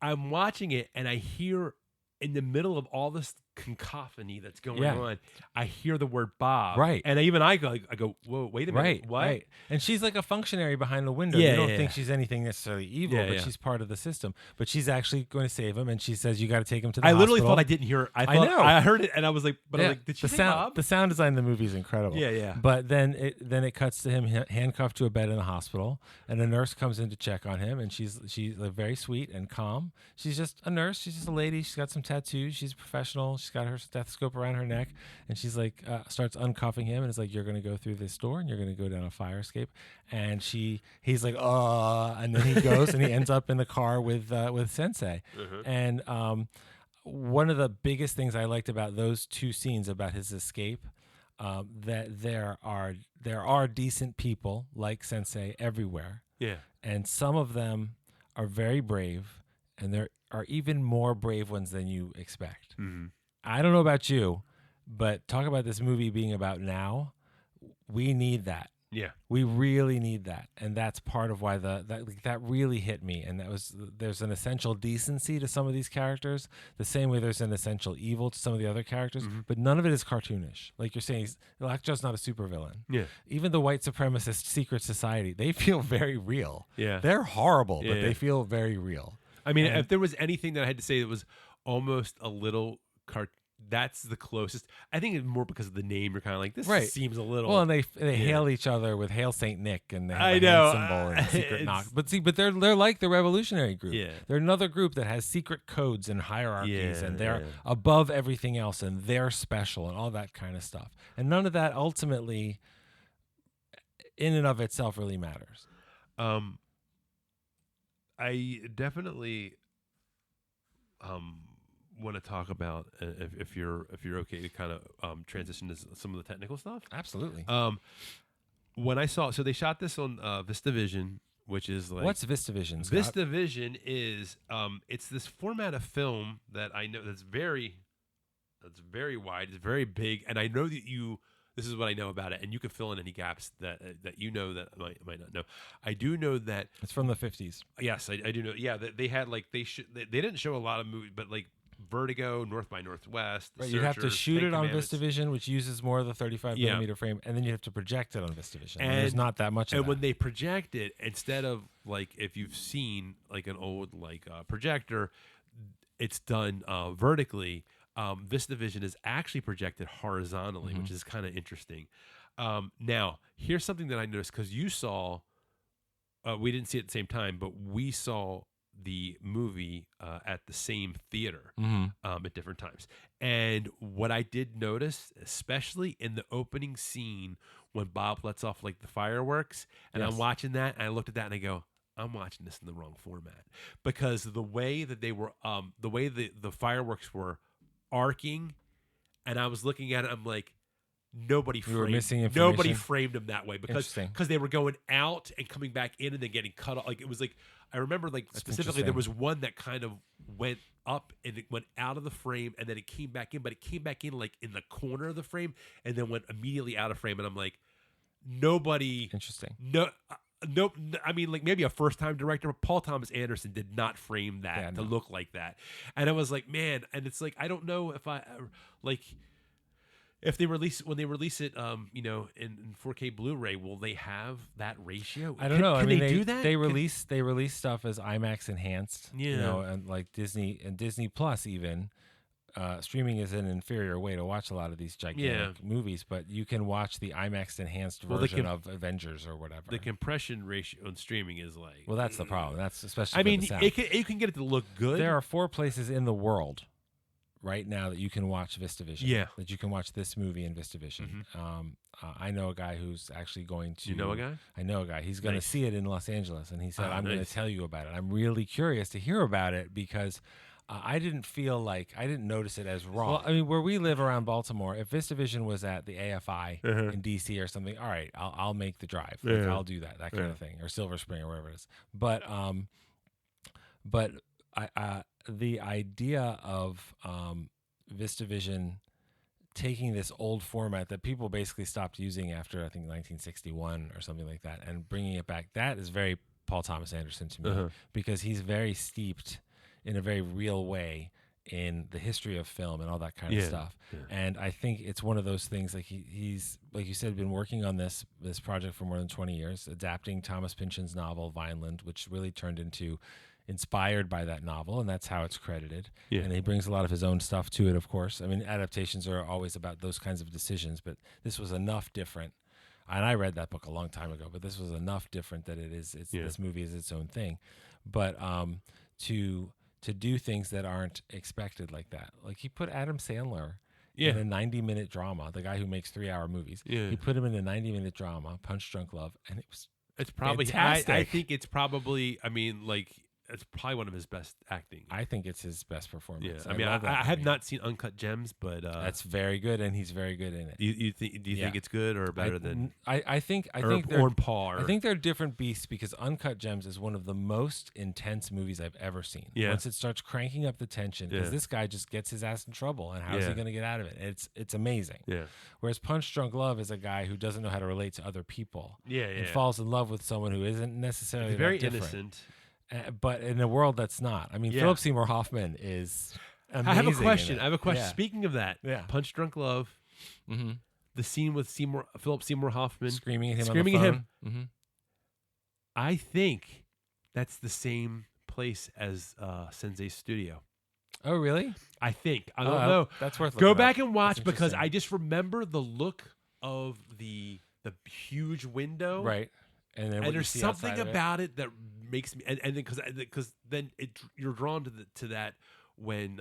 Speaker 1: I'm watching it, and I hear in the middle of all this cacophony that's going
Speaker 2: Yeah.
Speaker 1: on, I hear the word Bob.
Speaker 2: Right.
Speaker 1: And I go, whoa, wait a minute.
Speaker 2: Right,
Speaker 1: What?
Speaker 2: right. And she's like a functionary behind the window.
Speaker 1: Yeah,
Speaker 2: You don't
Speaker 1: yeah,
Speaker 2: think
Speaker 1: yeah.
Speaker 2: she's anything necessarily evil,
Speaker 1: Yeah,
Speaker 2: but
Speaker 1: yeah.
Speaker 2: she's part of the system. But she's actually going to save him, and she says, "You got to take him to the
Speaker 1: I
Speaker 2: hospital."
Speaker 1: literally thought I didn't hear it. I thought
Speaker 2: know.
Speaker 1: I heard it, and I was like, but I
Speaker 2: Yeah,
Speaker 1: was like, did she
Speaker 2: the
Speaker 1: say
Speaker 2: sound,
Speaker 1: Bob?
Speaker 2: The sound design in the movie is incredible.
Speaker 1: Yeah, yeah.
Speaker 2: But then it cuts to him handcuffed to a bed in the hospital, and a nurse comes in to check on him, and she's like, very sweet and calm. She's just a nurse. She's just a lady. She's got some tattoos. She's a professional. She's got her stethoscope around her neck, and she's like starts uncuffing him, and is like, "You're going to go through this door, and you're going to go down a fire escape." And he's like, and then he goes, and he ends up in the car with Sensei, and one of the biggest things I liked about those two scenes about his escape, that there are decent people like Sensei everywhere,
Speaker 1: Yeah.
Speaker 2: and some of them are very brave, and there are even more brave ones than you expect.
Speaker 1: Mm-hmm.
Speaker 2: I don't know about you, but talk about this movie being about now. We need that.
Speaker 1: Yeah.
Speaker 2: We really need that, and that's part of why that really hit me. And there's an essential decency to some of these characters, the same way there's an essential evil to some of the other characters. But none of it is cartoonish. Like you're saying, Electro's not a supervillain.
Speaker 1: Yeah.
Speaker 2: Even the white supremacist secret society, they feel very real.
Speaker 1: Yeah.
Speaker 2: They're horrible, but
Speaker 1: Yeah.
Speaker 2: they feel very real.
Speaker 1: I mean,
Speaker 2: And-
Speaker 1: if there was anything that I had to say that was almost a little that's the closest. I think it's more because of the name. You're kind of like, this
Speaker 2: Right.
Speaker 1: seems a little.
Speaker 2: Well, and they hail each other with "Hail Saint Nick," and they have
Speaker 1: I
Speaker 2: a
Speaker 1: know.
Speaker 2: hand symbol and a secret
Speaker 1: It's-
Speaker 2: knock. But they're like the revolutionary group.
Speaker 1: Yeah.
Speaker 2: They're another group that has secret codes and hierarchies,
Speaker 1: Yeah,
Speaker 2: and they're
Speaker 1: yeah.
Speaker 2: above everything else, and they're special, and all that kind of stuff. And none of that ultimately, in and of itself, really matters.
Speaker 1: I definitely want to talk about if you're okay to kind of transition to some of the technical stuff.
Speaker 2: Absolutely.
Speaker 1: When I saw, so they shot this on VistaVision, which is like,
Speaker 2: What's VistaVision, Scott?
Speaker 1: VistaVision is it's this format of film that I know that's very wide, it's very big, and I know that this is what I know about it, and you can fill in any gaps that you know that I might not know. I do know that
Speaker 2: It's from the 50s.
Speaker 1: yes, I do know. Yeah, they had like they didn't show a lot of movies, but like Vertigo, North by Northwest. The
Speaker 2: Right, you have to
Speaker 1: Searchers,
Speaker 2: shoot
Speaker 1: Ten
Speaker 2: it on
Speaker 1: Commandments.
Speaker 2: VistaVision, which uses more of the 35
Speaker 1: Yeah.
Speaker 2: millimeter frame, and then you have to project it on VistaVision. And
Speaker 1: And-
Speaker 2: there's not that much of
Speaker 1: And
Speaker 2: that.
Speaker 1: when they project it, instead of like if you've seen like an old projector, it's done vertically. VistaVision is actually projected horizontally, which is kind of interesting. Now, here's something that I noticed because you saw, we didn't see it at the same time, but we saw the movie at the same theater at different times. And what I did notice, especially in the opening scene when Bob lets off like the fireworks, and
Speaker 2: Yes.
Speaker 1: I'm watching that, and I looked at that and I go, I'm watching this in the wrong format because the way that they were, the way the fireworks were arcing, and I was looking at it, I'm like, nobody
Speaker 2: You were
Speaker 1: framed,
Speaker 2: missing
Speaker 1: nobody
Speaker 2: information?
Speaker 1: framed them that way because
Speaker 2: Interesting.
Speaker 1: they were going out and coming back in and then getting cut off. Like it was like I remember like specifically there was
Speaker 2: interesting.
Speaker 1: one that kind of went up and it went out of the frame and then it came back in, but it came back in like in the corner of the frame and then went immediately out of frame. And I'm like, nobody,
Speaker 2: Interesting.
Speaker 1: no. Nope. I mean, like maybe a first-time director, but Paul Thomas Anderson did not frame that
Speaker 2: Yeah,
Speaker 1: to
Speaker 2: no.
Speaker 1: look like that. And I was like, man, and it's like I don't know if I like if they release when they release it, in 4K Blu-ray, will they have that ratio?
Speaker 2: I don't know.
Speaker 1: Can
Speaker 2: I mean,
Speaker 1: they do that?
Speaker 2: They release stuff as IMAX enhanced.
Speaker 1: Yeah.
Speaker 2: You know, and like Disney and Disney Plus even. Streaming is an inferior way to watch a lot of these gigantic movies, but you can watch the IMAX enhanced version of Avengers or whatever.
Speaker 1: The compression ratio on streaming is like.
Speaker 2: Well, that's the problem. That's especially.
Speaker 1: I
Speaker 2: for
Speaker 1: mean,
Speaker 2: the sound.
Speaker 1: you can get it to look good.
Speaker 2: There are 4 places in the world right now that you can watch VistaVision.
Speaker 1: Yeah.
Speaker 2: That you can watch this movie in VistaVision. I know a guy who's actually going to.
Speaker 1: You know a guy?
Speaker 2: I know a guy. He's going to
Speaker 1: Nice.
Speaker 2: see it in Los Angeles, and he said,
Speaker 1: Oh,
Speaker 2: "I'm going
Speaker 1: nice.
Speaker 2: to tell you about it." I'm really curious to hear about it because. I didn't notice it as wrong. Well, I mean, where we live around Baltimore, if VistaVision was at the AFI in DC or something, all right, I'll make the drive. Like, I'll do that kind of thing, or Silver Spring or wherever it is. But the idea of VistaVision taking this old format that people basically stopped using after I think 1961 or something like that, and bringing it back, that is very Paul Thomas Anderson to me because he's very steeped in a very real way in the history of film and all that kind of stuff.
Speaker 1: Yeah.
Speaker 2: And I think it's one of those things, like he's, like you said, been working on this project for more than 20 years, adapting Thomas Pynchon's novel Vineland, which really turned into inspired by that novel, and that's how it's credited.
Speaker 1: Yeah.
Speaker 2: And he brings a lot of his own stuff to it, of course. I mean, adaptations are always about those kinds of decisions, but this was enough different. And I read that book a long time ago, but this was enough different that this movie is its own thing. But to do things that aren't expected like that. Like he put Adam Sandler in a 90-minute drama, the guy who makes 3-hour movies.
Speaker 1: Yeah.
Speaker 2: He put him in a 90-minute drama, Punch Drunk Love, and
Speaker 1: It's probably
Speaker 2: fantastic.
Speaker 1: I think it's probably. I mean, like it's probably one of his best acting.
Speaker 2: I think it's his best performance.
Speaker 1: Yeah. I mean, I have not seen Uncut Gems, but
Speaker 2: that's very good, and he's very good in it.
Speaker 1: Do you think it's good or better than?
Speaker 2: I think
Speaker 1: or
Speaker 2: they're
Speaker 1: on par.
Speaker 2: I think they're different beasts because Uncut Gems is one of the most intense movies I've ever seen.
Speaker 1: Yeah.
Speaker 2: Once it starts cranking up the tension, because this guy just gets his ass in trouble, and how is he going to get out of it? It's amazing.
Speaker 1: Yeah.
Speaker 2: Whereas Punch Drunk Love is a guy who doesn't know how to relate to other people.
Speaker 1: Yeah.
Speaker 2: And falls in love with someone who isn't necessarily
Speaker 1: very
Speaker 2: that different.
Speaker 1: innocent.
Speaker 2: But in a world that's not. I mean, Philip Seymour Hoffman is amazing.
Speaker 1: I have a question.
Speaker 2: Yeah.
Speaker 1: Speaking of that, Punch Drunk Love, the scene with Philip Seymour Hoffman
Speaker 2: screaming at him
Speaker 1: on the phone. Mm-hmm.
Speaker 2: Mm-hmm.
Speaker 1: I think that's the same place as Sensei's studio.
Speaker 2: Oh, really?
Speaker 1: I think. I don't know.
Speaker 2: That's worth
Speaker 1: Go
Speaker 2: looking
Speaker 1: back
Speaker 2: up.
Speaker 1: and watch
Speaker 2: That's
Speaker 1: because
Speaker 2: interesting.
Speaker 1: I just remember the look of the huge window.
Speaker 2: Right. And then
Speaker 1: And there's something about it that makes me, and then because then you're drawn to that when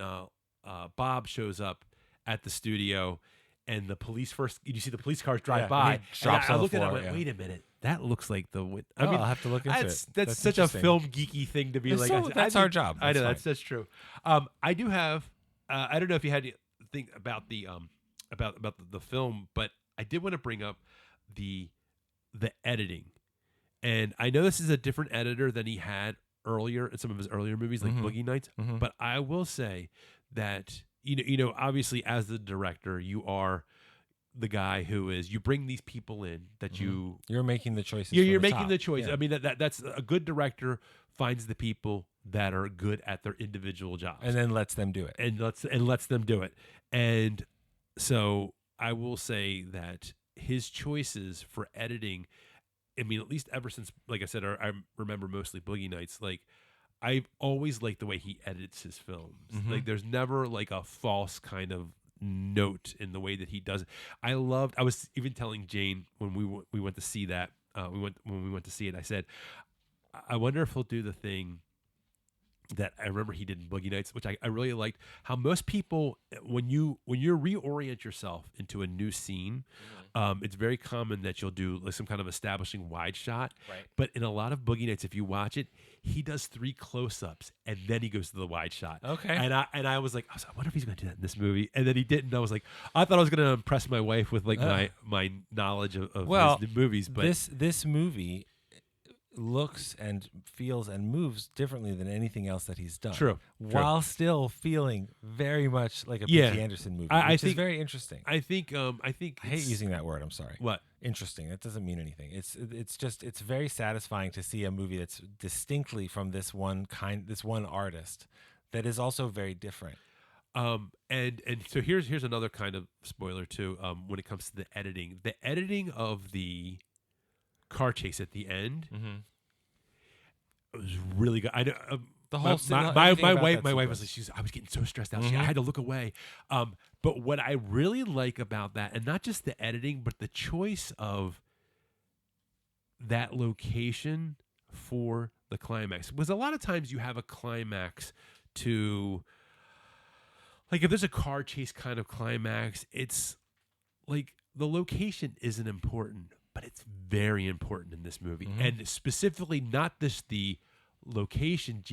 Speaker 1: Bob shows up at the studio and the police you see the police cars drive by.
Speaker 2: Drops
Speaker 1: I
Speaker 2: on the
Speaker 1: looked at it
Speaker 2: floor,
Speaker 1: and I went, wait a minute, that looks like the. I
Speaker 2: I'll
Speaker 1: mean,
Speaker 2: have to look into it.
Speaker 1: That's such a
Speaker 2: interesting.
Speaker 1: film geeky thing to be
Speaker 2: It's
Speaker 1: like.
Speaker 2: so- that's our job.
Speaker 1: I know
Speaker 2: That's
Speaker 1: that's true. I do have. I don't know if you had to think about the about the film, but I did want to bring up the editing. And I know this is a different editor than he had earlier in some of his earlier movies, like Boogie Nights.
Speaker 2: Mm-hmm.
Speaker 1: But I will say that you know, obviously as the director, you are the guy who is you bring these people in that
Speaker 2: you're making the choices.
Speaker 1: You're
Speaker 2: from
Speaker 1: making
Speaker 2: top.
Speaker 1: the choice.
Speaker 2: Yeah.
Speaker 1: I mean that's a good director finds the people that are good at their individual jobs
Speaker 2: and then lets them do it.
Speaker 1: and lets them do it. And so I will say that his choices for editing. I mean, at least ever since, like I said, I remember mostly Boogie Nights. Like, I've always liked the way he edits his films.
Speaker 2: Mm-hmm.
Speaker 1: Like, there's never like a false kind of note in the way that he does it. I was even telling Jane when we went to see that. When we went to see it, I said, I wonder if he'll do the thing that I remember he did in Boogie Nights, which I really liked. How most people, when you reorient yourself into a new scene, it's very common that you'll do like some kind of establishing wide shot.
Speaker 2: Right.
Speaker 1: But in a lot of Boogie Nights, if you watch it, he does 3 close-ups and then he goes to the wide shot.
Speaker 2: Okay.
Speaker 1: And I was like, I wonder if he's going to do that in this movie. And then he didn't. I was like, I thought I was going to impress my wife with like my knowledge of his movies. But
Speaker 2: this movie looks and feels and moves differently than anything else that he's done.
Speaker 1: True.
Speaker 2: While still feeling very much like a P.T. Anderson movie, which is very interesting.
Speaker 1: I think
Speaker 2: I hate using that word. I'm sorry.
Speaker 1: What?
Speaker 2: Interesting. That doesn't mean anything. It's very satisfying to see a movie that's distinctly from this one artist that is also very different.
Speaker 1: And so here's another kind of spoiler too. When it comes to the editing of the car chase at the end it was really good. I know
Speaker 2: The whole
Speaker 1: my wife was like, I was getting so stressed out. I had to look away. But what I really like about that, and not just the editing, but the choice of that location for the climax, was a lot of times you have a climax to, like, if there's a car chase kind of climax, it's like the location isn't important, but it's very important in this movie. And specifically not just the location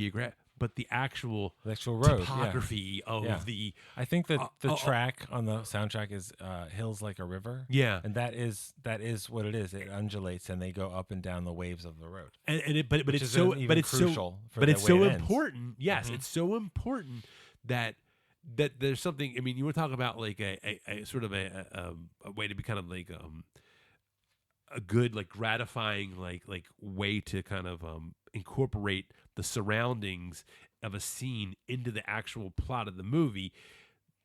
Speaker 1: but the actual
Speaker 2: road,
Speaker 1: topography of the.
Speaker 2: I think that the track on the soundtrack is "Hills Like a River."
Speaker 1: Yeah,
Speaker 2: and that is what it is. It undulates and they go up and down the waves of the road.
Speaker 1: But it's so important. Yes, it's so important that there's something. I mean, you were talking about like a sort of a way to be kind of like a good, like, gratifying like way to kind of incorporate the surroundings of a scene into the actual plot of the movie,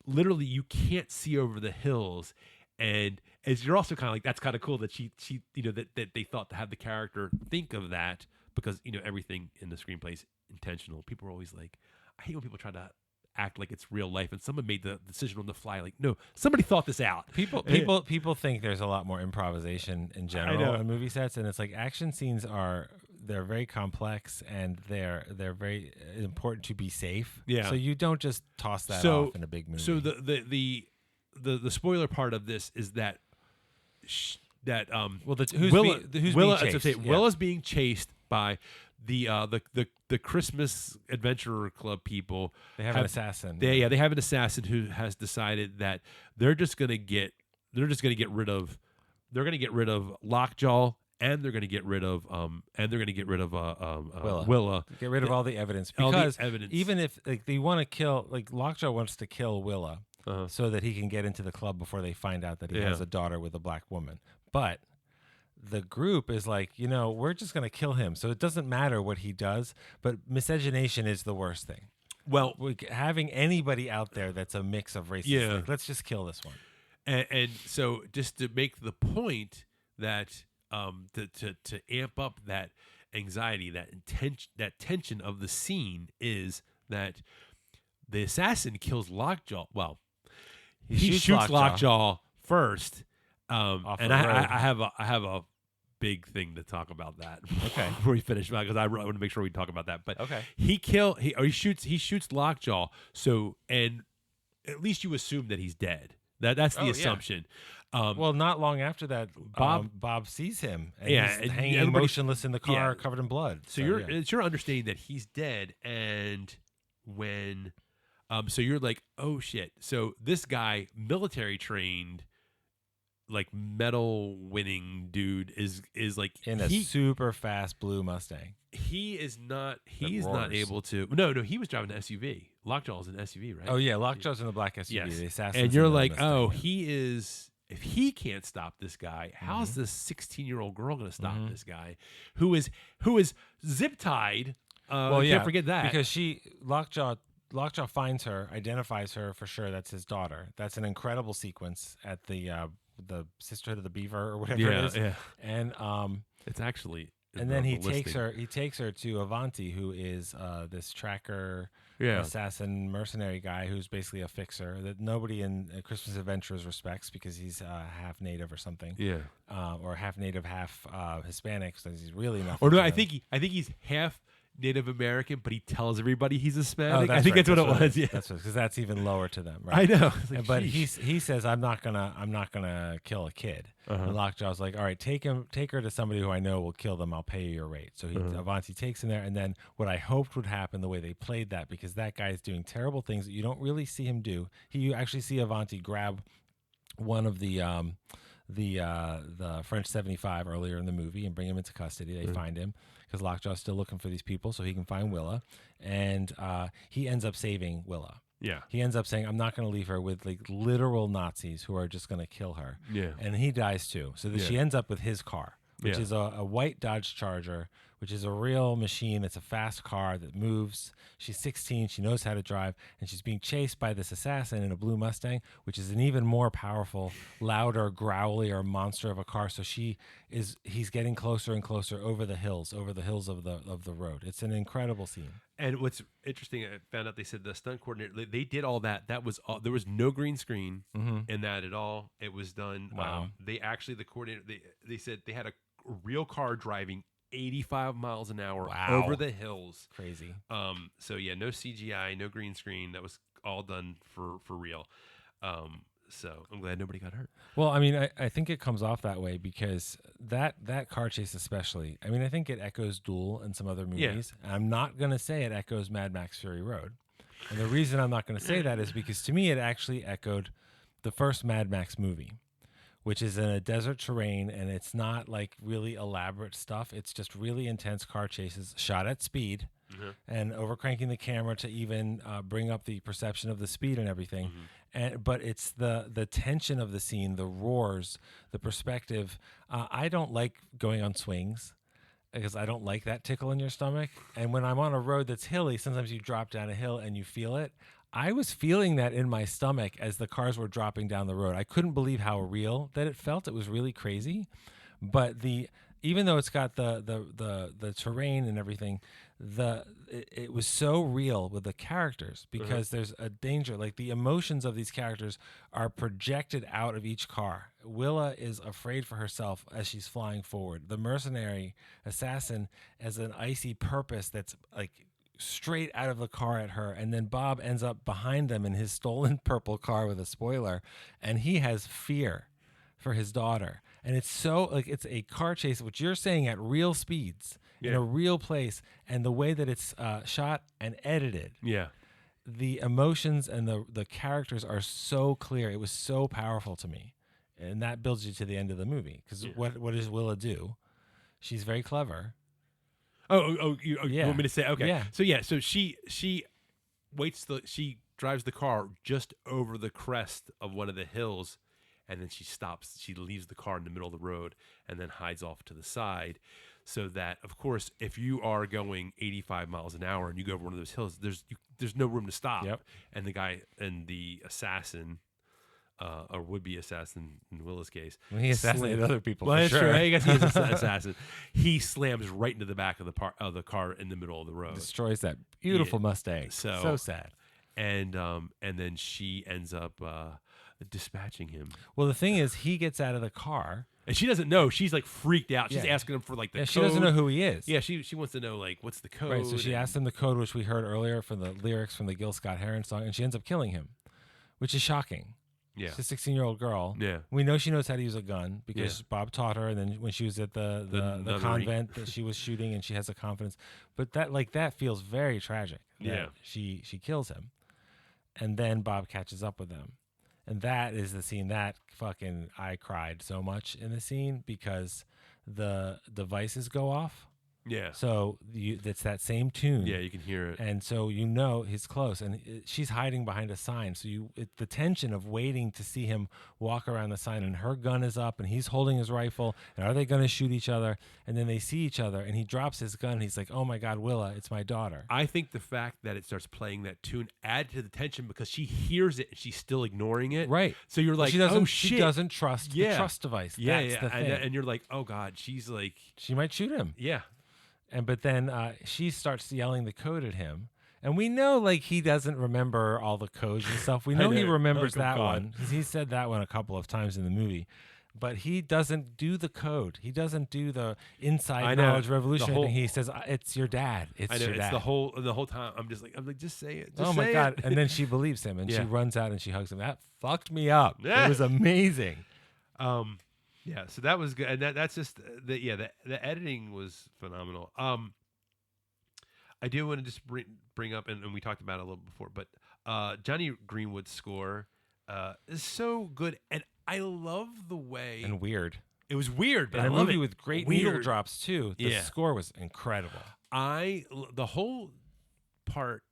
Speaker 1: literally you can't see over the hills. And as you're also kind of like, that's kind of cool that she that they thought to have the character think of that, because everything in the screenplay is intentional. People are always like, I hate when people try to act like it's real life and someone made the decision on the fly. Like, no, somebody thought this out.
Speaker 2: People think there's a lot more improvisation in general in movie sets, and it's like action scenes they're very complex and they're very important to be safe.
Speaker 1: Yeah.
Speaker 2: So you don't just toss that off in a big movie.
Speaker 1: So the spoiler part of this is that Willa's being chased by the Christmas Adventurer Club people.
Speaker 2: They have an assassin.
Speaker 1: They have an assassin who has decided that they're going to get rid of Lockjaw, and they're going to get rid of Willa.
Speaker 2: Get rid of all the evidence, because even if they want to kill, Lockjaw wants to kill Willa so that he can get into the club before they find out that he has a daughter with a black woman. But the group is like, we're just going to kill him. So it doesn't matter what he does, but miscegenation is the worst thing.
Speaker 1: Well,
Speaker 2: having anybody out there that's a mix of races, let's just kill this one.
Speaker 1: And so just to make the point that to amp up that anxiety, that tension of the scene, is that the assassin kills Lockjaw. Well, he shoots Lockjaw first. And I have a big thing to talk about that.
Speaker 2: Okay.
Speaker 1: Before we finish, because I want to make sure we talk about that. But
Speaker 2: okay,
Speaker 1: he shoots Lockjaw. So, and at least you assume that he's dead. That's the assumption.
Speaker 2: Well, not long after that, Bob sees him. And he's hanging motionless in the car, covered in blood.
Speaker 1: So it's your understanding that he's dead, and when, so you're like, oh shit. So this guy, military trained, like medal winning dude, is like
Speaker 2: in a super fast blue Mustang.
Speaker 1: He is not able to. No, he was driving an SUV. Lockjaw's an SUV, right?
Speaker 2: Oh yeah, Lockjaw's in the black SUV.
Speaker 1: Yes.
Speaker 2: The assassin.
Speaker 1: And you're like, oh, he is. If he can't stop this guy, how's this 16-year-old girl going to stop this guy, who is zip tied? Can't forget that,
Speaker 2: because Lockjaw finds her, identifies her for sure. That's his daughter. That's an incredible sequence at the Sisterhood of the Beaver or whatever it is.
Speaker 1: Yeah.
Speaker 2: And
Speaker 1: it's actually.
Speaker 2: And then he takes her to Avanti, who is this tracker assassin mercenary guy who's basically a fixer that nobody in Christmas Adventurers respects, because he's half native or something.
Speaker 1: Yeah.
Speaker 2: Or half native, half Hispanic, so he's really nothing.
Speaker 1: Or no, I think he's half Native American, but he tells everybody he's Hispanic.
Speaker 2: Oh,
Speaker 1: I think that's what it was. Yeah,
Speaker 2: that's because that's even lower to them, right?
Speaker 1: I know.
Speaker 2: Like, but he says, I'm not gonna kill a kid. And Lockjaw's like, all right, take her to somebody who I know will kill them. I'll pay you your rate. So Avanti takes him there, and then what I hoped would happen, the way they played that, because that guy is doing terrible things that you don't really see him do. You actually see Avanti grab one of the French 75 earlier in the movie and bring him into custody. They find him, because Lockjaw's still looking for these people so he can find Willa, and he ends up saving Willa.
Speaker 1: Yeah.
Speaker 2: He ends up saying, I'm not going to leave her with like literal Nazis who are just going to kill her.
Speaker 1: Yeah.
Speaker 2: And he dies too. So she ends up with his car, which is a white Dodge Charger, which is a real machine. It's a fast car that moves. She's 16. She knows how to drive. And she's being chased by this assassin in a blue Mustang, which is an even more powerful, louder, growlier monster of a car. So he's getting closer and closer over the hills of the road. It's an incredible scene.
Speaker 1: And what's interesting, I found out they said the stunt coordinator, they did all that. That was all, there was no green screen in that at all. It was done.
Speaker 2: Wow.
Speaker 1: The coordinator, they said they had a real car driving 85 miles an hour over the hills.
Speaker 2: Crazy.
Speaker 1: So yeah, no CGI, no green screen. That was all done for real. So I'm glad nobody got hurt.
Speaker 2: Well, I mean, I think it comes off that way because that car chase especially, I mean, I think it echoes Duel and some other movies. Yeah. I'm not going to say it echoes Mad Max Fury Road. And the reason I'm not going to say that is because to me it actually echoed the first Mad Max movie, which is in a desert terrain, and it's not like really elaborate stuff. It's just really intense car chases shot at speed and overcranking the camera to even bring up the perception of the speed and everything. But it's the tension of the scene, the roars, the perspective. I don't like going on swings. because I don't like that tickle in your stomach. And when I'm on a road that's hilly, sometimes you drop down a hill and you feel it. I was feeling that in my stomach as the cars were dropping down the road. I couldn't believe how real that it felt. It was really crazy. But even though it's got the terrain and everything, it was so real with the characters because there's a danger. Like the emotions of these characters are projected out of each car. Willa is afraid for herself as she's flying forward. The mercenary assassin has an icy purpose that's like straight out of the car at her, and then Bob ends up behind them in his stolen purple car with a spoiler, and he has fear for his daughter. And it's so like it's a car chase, which you're saying at real speeds in a real place, and the way that it's shot and edited.
Speaker 1: Yeah.
Speaker 2: The emotions and the characters are so clear. It was so powerful to me, and that builds you to the end of the movie. Because what does Willa do? She's very clever.
Speaker 1: You want me to say? Okay.
Speaker 2: Yeah.
Speaker 1: So she she drives the car just over the crest of one of the hills, and then she stops. She leaves the car in the middle of the road and then hides off to the side, so that, of course, if you are going 85 miles an hour and you go over one of those hills, there's no room to stop.
Speaker 2: Yep.
Speaker 1: And the guy and the assassin, or would-be assassin in Willa's case,
Speaker 2: When he assassinated other people,
Speaker 1: well,
Speaker 2: for
Speaker 1: that's
Speaker 2: sure.
Speaker 1: true. I guess he is an assassin. He slams right into the back of the car in the middle of the road.
Speaker 2: Destroys that beautiful Mustang.
Speaker 1: So-
Speaker 2: So sad.
Speaker 1: And then she ends up dispatching him.
Speaker 2: Well, the thing is, he gets out of the car.
Speaker 1: And she doesn't know. She's like freaked out. She's
Speaker 2: Yeah.
Speaker 1: asking him for like the code.
Speaker 2: She doesn't know who he is.
Speaker 1: Yeah, she wants to know like what's the code.
Speaker 2: Right, so she asked him the code, which we heard earlier from the lyrics from the Gil Scott-Heron song, and she ends up killing him, which is shocking.
Speaker 1: Yeah.
Speaker 2: She's a 16-year-old girl.
Speaker 1: Yeah.
Speaker 2: We know she knows how to use a gun because
Speaker 1: Yeah.
Speaker 2: Bob taught her, and then when she was at the
Speaker 1: nunnery.
Speaker 2: convent that she was shooting, and she has a confidence. But that feels very tragic. that
Speaker 1: Yeah.
Speaker 2: She kills him, and then Bob catches up with them. And that is the scene that fucking I cried so much in the scene because the devices go off.
Speaker 1: Yeah.
Speaker 2: So it's that same tune.
Speaker 1: Yeah, you can hear it.
Speaker 2: And so he's close, and she's hiding behind a sign. So the tension of waiting to see him walk around the sign, and her gun is up, and he's holding his rifle, and are they going to shoot each other? And then they see each other, and he drops his gun. And he's like, "Oh my God, Willa, it's my daughter."
Speaker 1: I think the fact that it starts playing that tune added to the tension because she hears it and she's still ignoring it.
Speaker 2: Right.
Speaker 1: So you're like,
Speaker 2: oh
Speaker 1: shit.
Speaker 2: she doesn't trust the trust device.
Speaker 1: Yeah,
Speaker 2: That's
Speaker 1: yeah.
Speaker 2: the thing.
Speaker 1: And you're like, oh God, she's like,
Speaker 2: She might shoot him.
Speaker 1: yeah.
Speaker 2: But then she starts yelling the code at him. And we know, like, he doesn't remember all the codes and stuff. We know he remembers that one because he said that one a couple of times in the movie. But he doesn't do the code. He doesn't do the inside knowledge revolution. He says, "It's your dad. It's your dad."
Speaker 1: It's the whole time. I'm like, just say it. Just
Speaker 2: oh my
Speaker 1: say
Speaker 2: God!
Speaker 1: it.
Speaker 2: And then she believes him, and she
Speaker 1: Yeah.
Speaker 2: runs out and she hugs him. That fucked me up.
Speaker 1: Yeah.
Speaker 2: It was amazing.
Speaker 1: Yeah, so that was good, and that's just the editing was phenomenal. I do want to just bring up, and we talked about it a little before, but Jonny Greenwood's score is so good, and I love the way
Speaker 2: And weird.
Speaker 1: it was weird, but
Speaker 2: And
Speaker 1: I
Speaker 2: a
Speaker 1: love
Speaker 2: movie
Speaker 1: it.
Speaker 2: with great
Speaker 1: Weird.
Speaker 2: needle drops too. The
Speaker 1: Yeah.
Speaker 2: score was incredible.
Speaker 1: The whole part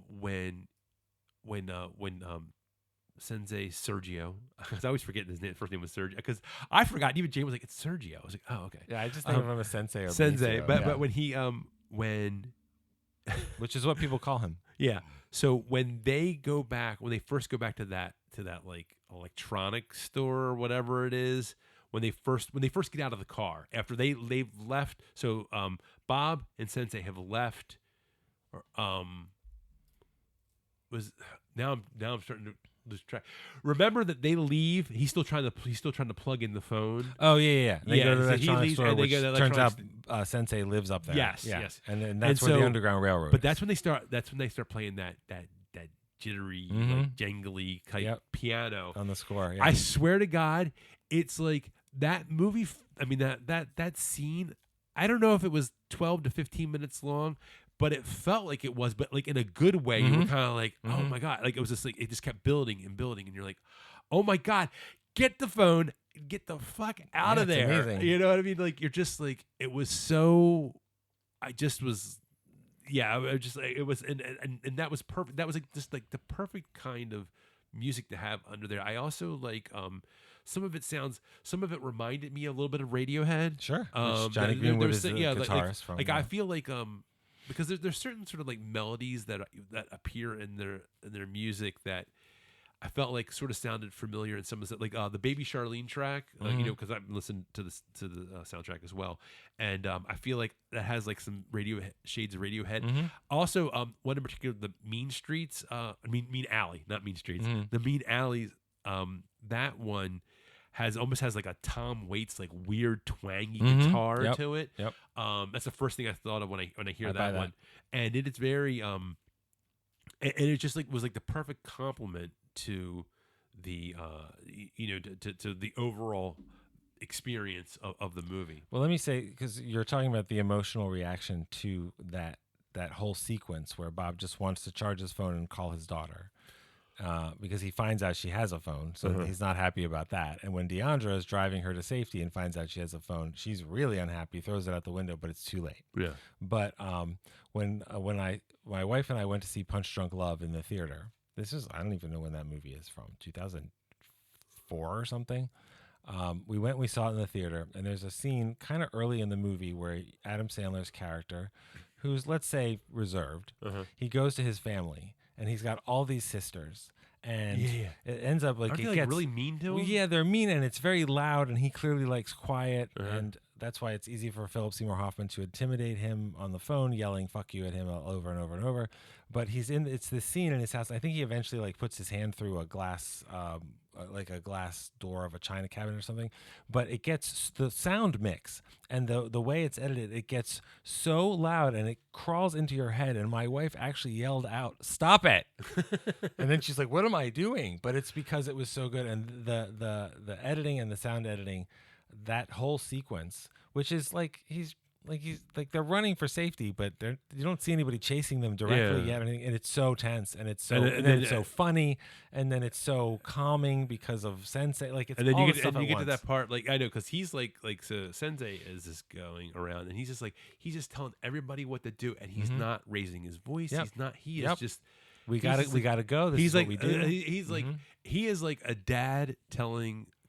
Speaker 1: when Sensei Sergio, because I always forget his first name was Sergio, because I forgot. Even Jane was like, "It's Sergio." I was like, "Oh, okay."
Speaker 2: Yeah, I just think of him as Sensei or
Speaker 1: Sensei,
Speaker 2: Benicio,
Speaker 1: but when he
Speaker 2: which is what people call him.
Speaker 1: yeah. So when they first go back to that like electronic store or whatever it is, when they first get out of the car after they've left. So Bob and Sensei have left. Or now I'm starting to lose track. Remember that they leave. He's still trying to plug in the phone.
Speaker 2: Oh yeah. They go to the
Speaker 1: so he
Speaker 2: electronics
Speaker 1: leaves,
Speaker 2: store,
Speaker 1: and they
Speaker 2: which
Speaker 1: go to the
Speaker 2: turns out
Speaker 1: electronics-
Speaker 2: Sensei lives up there.
Speaker 1: Yes,
Speaker 2: Yeah.
Speaker 1: yes.
Speaker 2: And then that's where
Speaker 1: so-
Speaker 2: the Underground Railroad.
Speaker 1: But
Speaker 2: is.
Speaker 1: that's when they start playing that jittery, like, jangly type piano
Speaker 2: on the score. Yeah.
Speaker 1: I swear to God, it's like that movie. I mean that scene. I don't know if it was 12 to 15 minutes long, but it felt like it was. But like in a good way, you were kind of like, oh my God, like it was just like it just kept building and building, and you're like, oh my God, get the phone, get the fuck out of
Speaker 2: it's
Speaker 1: there.
Speaker 2: amazing.
Speaker 1: You know what I mean? Like you're just like it was so. I just was. Yeah, I was just like it was, and that was perfect. That was like just like the perfect kind of music to have under there. I also like Some of it reminded me a little bit of Radiohead.
Speaker 2: Sure. Which Jonny Greenwood is the guitarist from.
Speaker 1: I feel like because there's certain sort of like melodies that appear in their music that I felt like sort of sounded familiar in some of the, like the Baby Charlene track, because I've listened to the soundtrack as well, and I feel like that has like some shades of Radiohead. Also, one in particular, the Mean Streets, Mean Alley, not Mean Streets, the Mean Alleys. That one almost has like a Tom Waits like weird twangy guitar to it.
Speaker 2: Yep.
Speaker 1: That's the first thing I thought of when I hear that one, and it's very and it just like was like the perfect complement to the to the overall experience of the movie.
Speaker 2: Well, let me say, because you're talking about the emotional reaction to that whole sequence where Bob just wants to charge his phone and call his daughter. Because he finds out she has a phone, so he's not happy about that. And when Deandra is driving her to safety and finds out she has a phone, she's really unhappy, throws it out the window, but it's too late.
Speaker 1: Yeah.
Speaker 2: But when my wife and I went to see Punch Drunk Love in the theater, I don't even know when that movie is from, 2004 or something. We saw it in the theater, and there's a scene kind of early in the movie where Adam Sandler's character, who's, let's say, reserved, he goes to his family. And he's got all these sisters, and it ends up like
Speaker 1: Aren't
Speaker 2: it
Speaker 1: they,
Speaker 2: gets
Speaker 1: really mean to him.
Speaker 2: Well, yeah, they're mean, and it's very loud, and he clearly likes quiet, and that's why it's easy for Philip Seymour Hoffman to intimidate him on the phone, yelling "fuck you" at him over and over and over. But it's this scene in his house. I think he eventually like puts his hand through a glass, like a glass door of a china cabinet or something. But it gets the sound mix and the way it's edited, it gets so loud and it crawls into your head. And my wife actually yelled out, "Stop it!" And then she's like, "What am I doing?" But it's because it was so good, and the editing and the sound editing, that whole sequence, which is like he's they're running for safety, but you don't see anybody chasing them directly yet, and it's so tense, and it's so and then it's so funny, and then it's so calming because of Sensei. Like it's
Speaker 1: and then
Speaker 2: all
Speaker 1: you
Speaker 2: the
Speaker 1: get
Speaker 2: stuff
Speaker 1: and you get
Speaker 2: once.
Speaker 1: to that part, like I know, because he's like so Sensei is just going around, and he's just telling everybody what to do, and he's not raising his voice.
Speaker 2: Yep.
Speaker 1: He's not. He is just.
Speaker 2: We gotta go. This is
Speaker 1: like
Speaker 2: what we do.
Speaker 1: He's like he is like a dad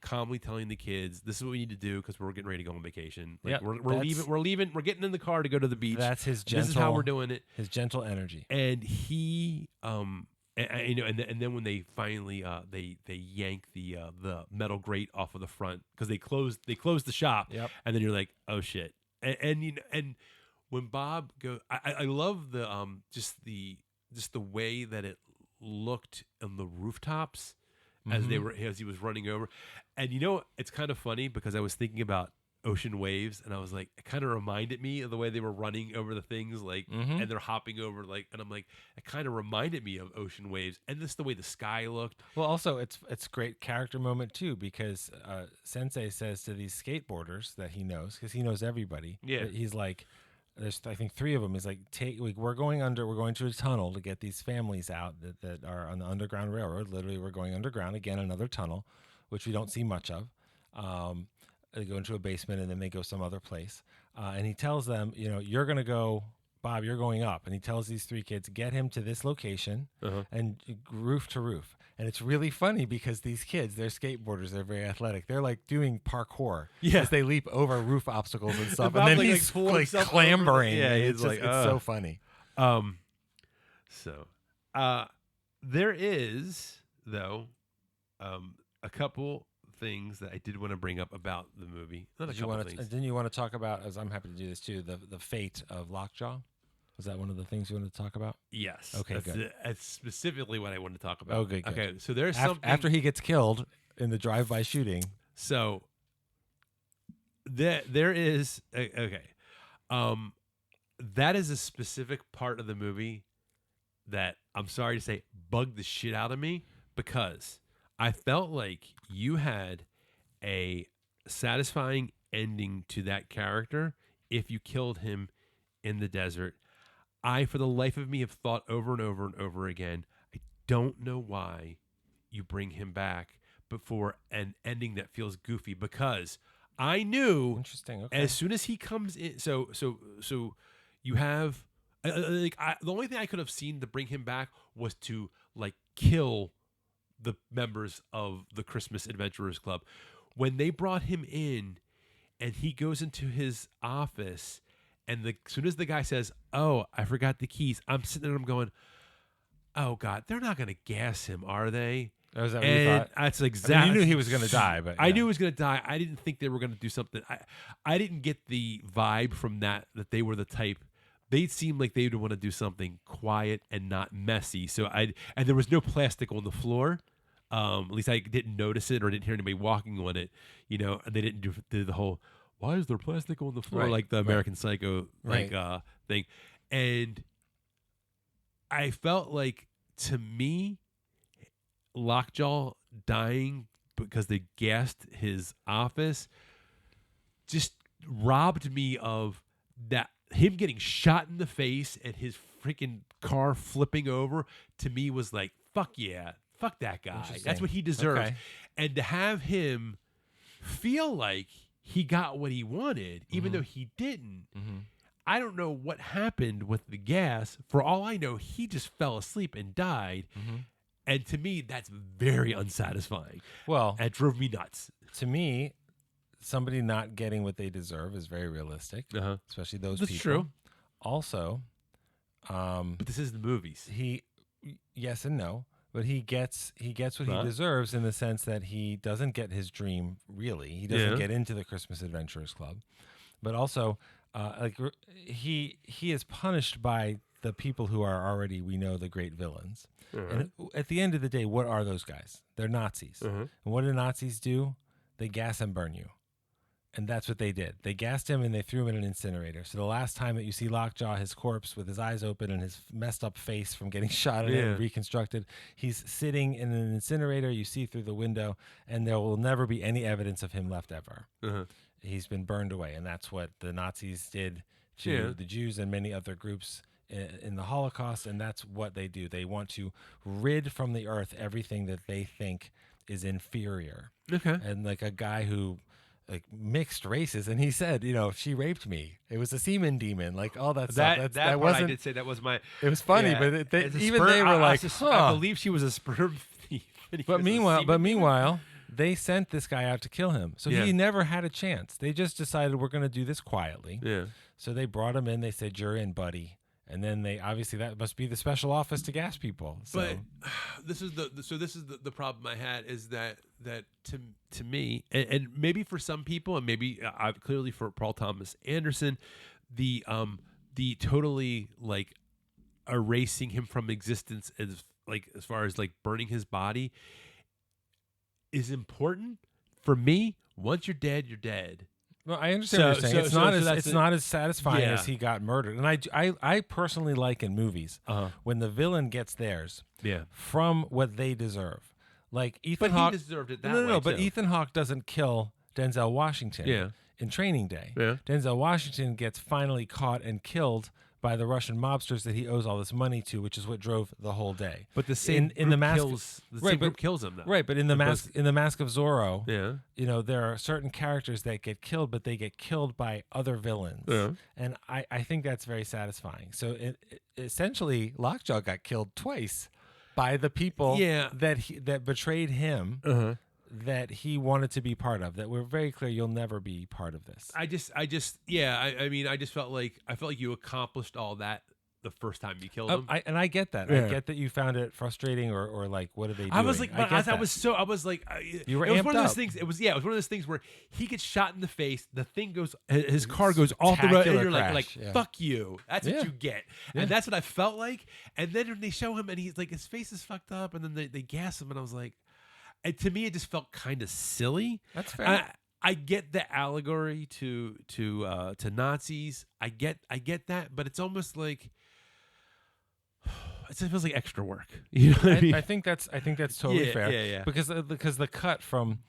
Speaker 1: calmly telling the kids, "This is what we need to do because we're getting ready to go on vacation. Like we're leaving. We're getting in the car to go to the beach.
Speaker 2: That's his gentle.
Speaker 1: This is how we're doing it.
Speaker 2: His gentle energy."
Speaker 1: And he and then when they finally they yank the metal grate off of the front because they closed the shop.
Speaker 2: Yep.
Speaker 1: And then you're like, oh shit. And when Bob goes, I love the just the way that it looked on the rooftops as he was running over. And it's kind of funny because I was thinking about Ocean Waves, and I was like, it kind of reminded me of the way they were running over the things, like, and they're hopping over, like, and I'm like, it kind of reminded me of Ocean Waves, and this the way the sky looked.
Speaker 2: Well, also it's great character moment too, because Sensei says to these skateboarders that he knows, because he knows everybody.
Speaker 1: Yeah,
Speaker 2: he's like, there's I think 3 of them. He's like, we're going to a tunnel to get these families out that are on the Underground Railroad. Literally, we're going underground again, another tunnel, which we don't see much of. They go into a basement and then they go some other place. And he tells them, you're going to go, Bob, you're going up. And he tells these 3 kids, get him to this location and roof to roof. And it's really funny because these kids, they're skateboarders, they're very athletic. They're like doing parcours as they leap over roof obstacles and stuff. And then he's like clambering.
Speaker 1: Yeah,
Speaker 2: it's like, it's so funny.
Speaker 1: There is, though, a couple things that I did want to bring up about the movie. Not a couple things.
Speaker 2: Didn't you want to talk about, as I'm happy to do this too, the fate of Lockjaw? Was that one of the things you wanted to talk about?
Speaker 1: Yes.
Speaker 2: Okay, good.
Speaker 1: That's specifically what I wanted to talk about.
Speaker 2: Okay, good.
Speaker 1: Okay, so there's something...
Speaker 2: After he gets killed in the drive-by shooting.
Speaker 1: So, there is... Okay. That is a specific part of the movie that, I'm sorry to say, bugged the shit out of me, because I felt like you had a satisfying ending to that character if you killed him in the desert. I, for the life of me, have thought over and over and over again, I don't know why you bring him back, but for an ending that feels goofy, because I knew as soon as he comes in, so you have the only thing I could have seen to bring him back was to like kill the members of the Christmas Adventurers Club. When they brought him in and he goes into his office, and as soon as the guy says, "Oh, I forgot the keys," I'm sitting there, I'm going, "Oh God, they're not going to gas him, are they?"
Speaker 2: Oh, is that what you thought?
Speaker 1: That's exactly.
Speaker 2: I mean, you knew he was going to die, but
Speaker 1: I knew he was going to die. I didn't think they were going to do something. I didn't get the vibe from that they were the type. They seemed like they would want to do something quiet and not messy. So and there was no plastic on the floor. At least I didn't notice it or didn't hear anybody walking on it. And they didn't do the whole, "Why is there plastic on the floor?"
Speaker 2: Right,
Speaker 1: like the American Psycho
Speaker 2: Right.
Speaker 1: thing. And I felt like, to me, Lockjaw dying because they gassed his office just robbed me of that. Him getting shot in the face and his freaking car flipping over, to me, was like, fuck yeah, fuck that guy. That's what he deserves.
Speaker 2: Okay.
Speaker 1: And to have him feel like he got what he wanted, even
Speaker 2: Mm-hmm.
Speaker 1: though he didn't. I don't know what happened with the gas. For all I know, he just fell asleep and died.
Speaker 2: Mm-hmm.
Speaker 1: And to me, that's very unsatisfying.
Speaker 2: Well,
Speaker 1: That drove me nuts.
Speaker 2: to me, somebody not getting what they deserve is very realistic, especially those
Speaker 1: That's
Speaker 2: people.
Speaker 1: true.
Speaker 2: Also,
Speaker 1: But this is the movies.
Speaker 2: yes and no, but he gets what he deserves in the sense that he doesn't get his dream. Really, he doesn't get into the Christmas Adventurers Club, but also, he is punished by the people who are already, we know, the great villains. And at the end of the day, what are those guys? They're Nazis. And what do Nazis do? They gas and burn you. And that's what they did. They gassed him and they threw him in an incinerator. So the last time that you see Lockjaw, his corpse with his eyes open and his messed up face from getting shot at and reconstructed, he's sitting in an incinerator. You see through the window, and there will never be any evidence of him left ever. He's been burned away. And that's what the Nazis did to the Jews and many other groups in the Holocaust, and that's what they do. They want to rid from the earth everything that they think is inferior.
Speaker 1: Okay.
Speaker 2: And like a guy who mixed races, and he said, she raped me. It was a semen demon, like all that stuff.
Speaker 1: That
Speaker 2: wasn't.
Speaker 1: I did say that was my.
Speaker 2: It was funny, but they were like,
Speaker 1: I believe she was a sperm thief.
Speaker 2: But meanwhile, they sent this guy out to kill him, so he never had a chance. They just decided, we're going to do this quietly.
Speaker 1: Yeah.
Speaker 2: So they brought him in. They said, "You're in, buddy." And then they obviously, that must be the special office to gas people. So.
Speaker 1: But this is the problem I had, is that to me, and maybe for some people, and maybe clearly for Paul Thomas Anderson, the totally like erasing him from existence as far as like burning his body is important. For me, once you're dead, you're dead.
Speaker 2: Well, I understand what you're saying. It's not as satisfying as he got murdered. And I personally like in movies when the villain gets theirs from what they deserve. Like Ethan Hawke.
Speaker 1: But he deserved it that way.
Speaker 2: No, but Ethan Hawke doesn't kill Denzel Washington in Training Day. Yeah. Denzel Washington gets finally caught and killed by the Russian mobsters that he owes all this money to, which is what drove the whole day.
Speaker 1: But the same
Speaker 2: in the mask
Speaker 1: group kills him, though.
Speaker 2: Right, but in the Mask of Zorro, there are certain characters that get killed, but they get killed by other villains. Yeah. And I think that's very satisfying. So essentially, Lockjaw got killed twice by the people that betrayed him. That he wanted to be part of, that were very clear, you'll never be part of this.
Speaker 1: I just felt like you accomplished all that the first time you killed him.
Speaker 2: I get that. I get that you found it frustrating or like, what are they doing?
Speaker 1: I was like, you were amped
Speaker 2: one
Speaker 1: of those things. It was one of those things where he gets shot in the face, the thing goes, his car goes off the road, and you're like, fuck you. That's what you get. And that's what I felt like. And then when they show him and he's like, his face is fucked up, and then they gas him, and I was like, and to me, it just felt kind of silly.
Speaker 2: That's fair.
Speaker 1: I get the allegory to Nazis. I get that, but it's almost like it feels like extra work. You know what I mean?
Speaker 2: I think that's totally fair.
Speaker 1: Yeah.
Speaker 2: Because the cut from